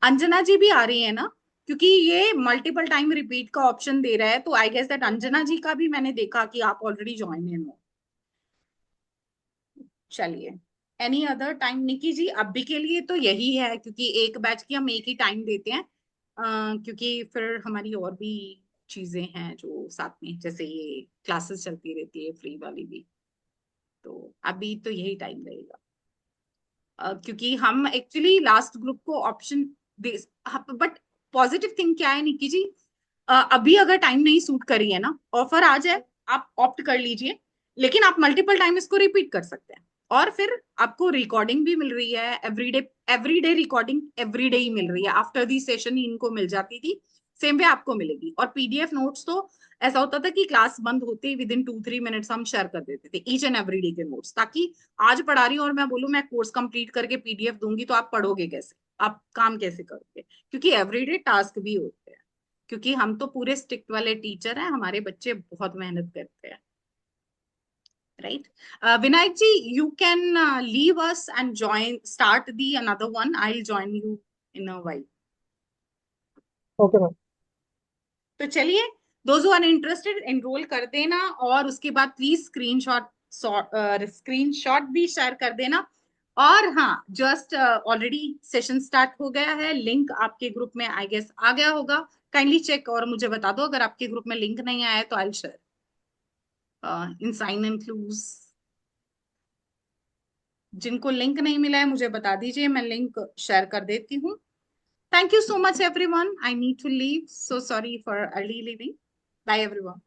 Speaker 1: Anjana ji भी आ रही है ना, क्योंकि ये मल्टीपल टाइम रिपीट का ऑप्शन दे रहा है, तो I guess that Anjana ji का भी मैंने देखा कि आप ऑलरेडी ज्वाइन इन हो। चलिए, एनी अदर टाइम? निकी जी अभी के लिए तो यही है, क्योंकि एक बैच की हम एक ही टाइम देते हैं, क्योंकि फिर हमारी और भी चीजें हैं जो साथ में, जैसे ये क्लासेस चलती रहती है फ्री वाली भी, तो अभी तो यही टाइम रहेगा। क्योंकि हम एक्चुअली लास्ट ग्रुप को option they, but positive thing क्या है निकी जी, अभी अगर टाइम नहीं सूट करी है ना, ऑफर आ जाए आप ऑप्ट कर लीजिए, लेकिन आप मल्टीपल टाइम इसको रिपीट कर सकते हैं, और फिर आपको रिकॉर्डिंग भी मिल रही है एवरीडे रिकॉर्डिंग एवरीडे ही मिल रही है। आफ्टर दी सेशन ही इनको मिल जाती थी, सेम वे आपको मिलेगी। और पीडीएफ नोट्स तो ऐसा होता था कि क्लास बंद होते ही विद इन 2-3 मिनट्स हम शेयर कर देते थे ईच एंड एवरी डे के नोट्स, ताकि आज पढ़ा रही हूँ और मैं बोलूँ मैं कोर्स कंप्लीट करके पीडीएफ दूंगी तो आप पढ़ोगे कैसे, आप काम कैसे करोगे, क्योंकि एवरीडे टास्क भी होते हैं, क्योंकि हम तो पूरे स्ट्रिक्ट वाले टीचर हैं, हमारे बच्चे बहुत मेहनत करते हैं, right? Vinayak ji, you can leave us and start the another one. I'll join you in a while.
Speaker 11: Okay ma'am.
Speaker 1: तो चलिए, those who are interested enroll कर देना, और उसके बाद प्लीज स्क्रीनशॉट भी शेयर कर देना। और हाँ, जस्ट ऑलरेडी सेशन स्टार्ट हो गया है, लिंक आपके ग्रुप में आई गेस आ गया होगा, काइंडली चेक और मुझे बता दो अगर आपके ग्रुप में लिंक नहीं आया है, तो I share in sign and clues. जिनको लिंक नहीं मिला है मुझे बता दीजिए, मैं लिंक शेयर कर देती हूँ। Thank you so much everyone. I need to leave. So sorry for early leaving. Bye everyone.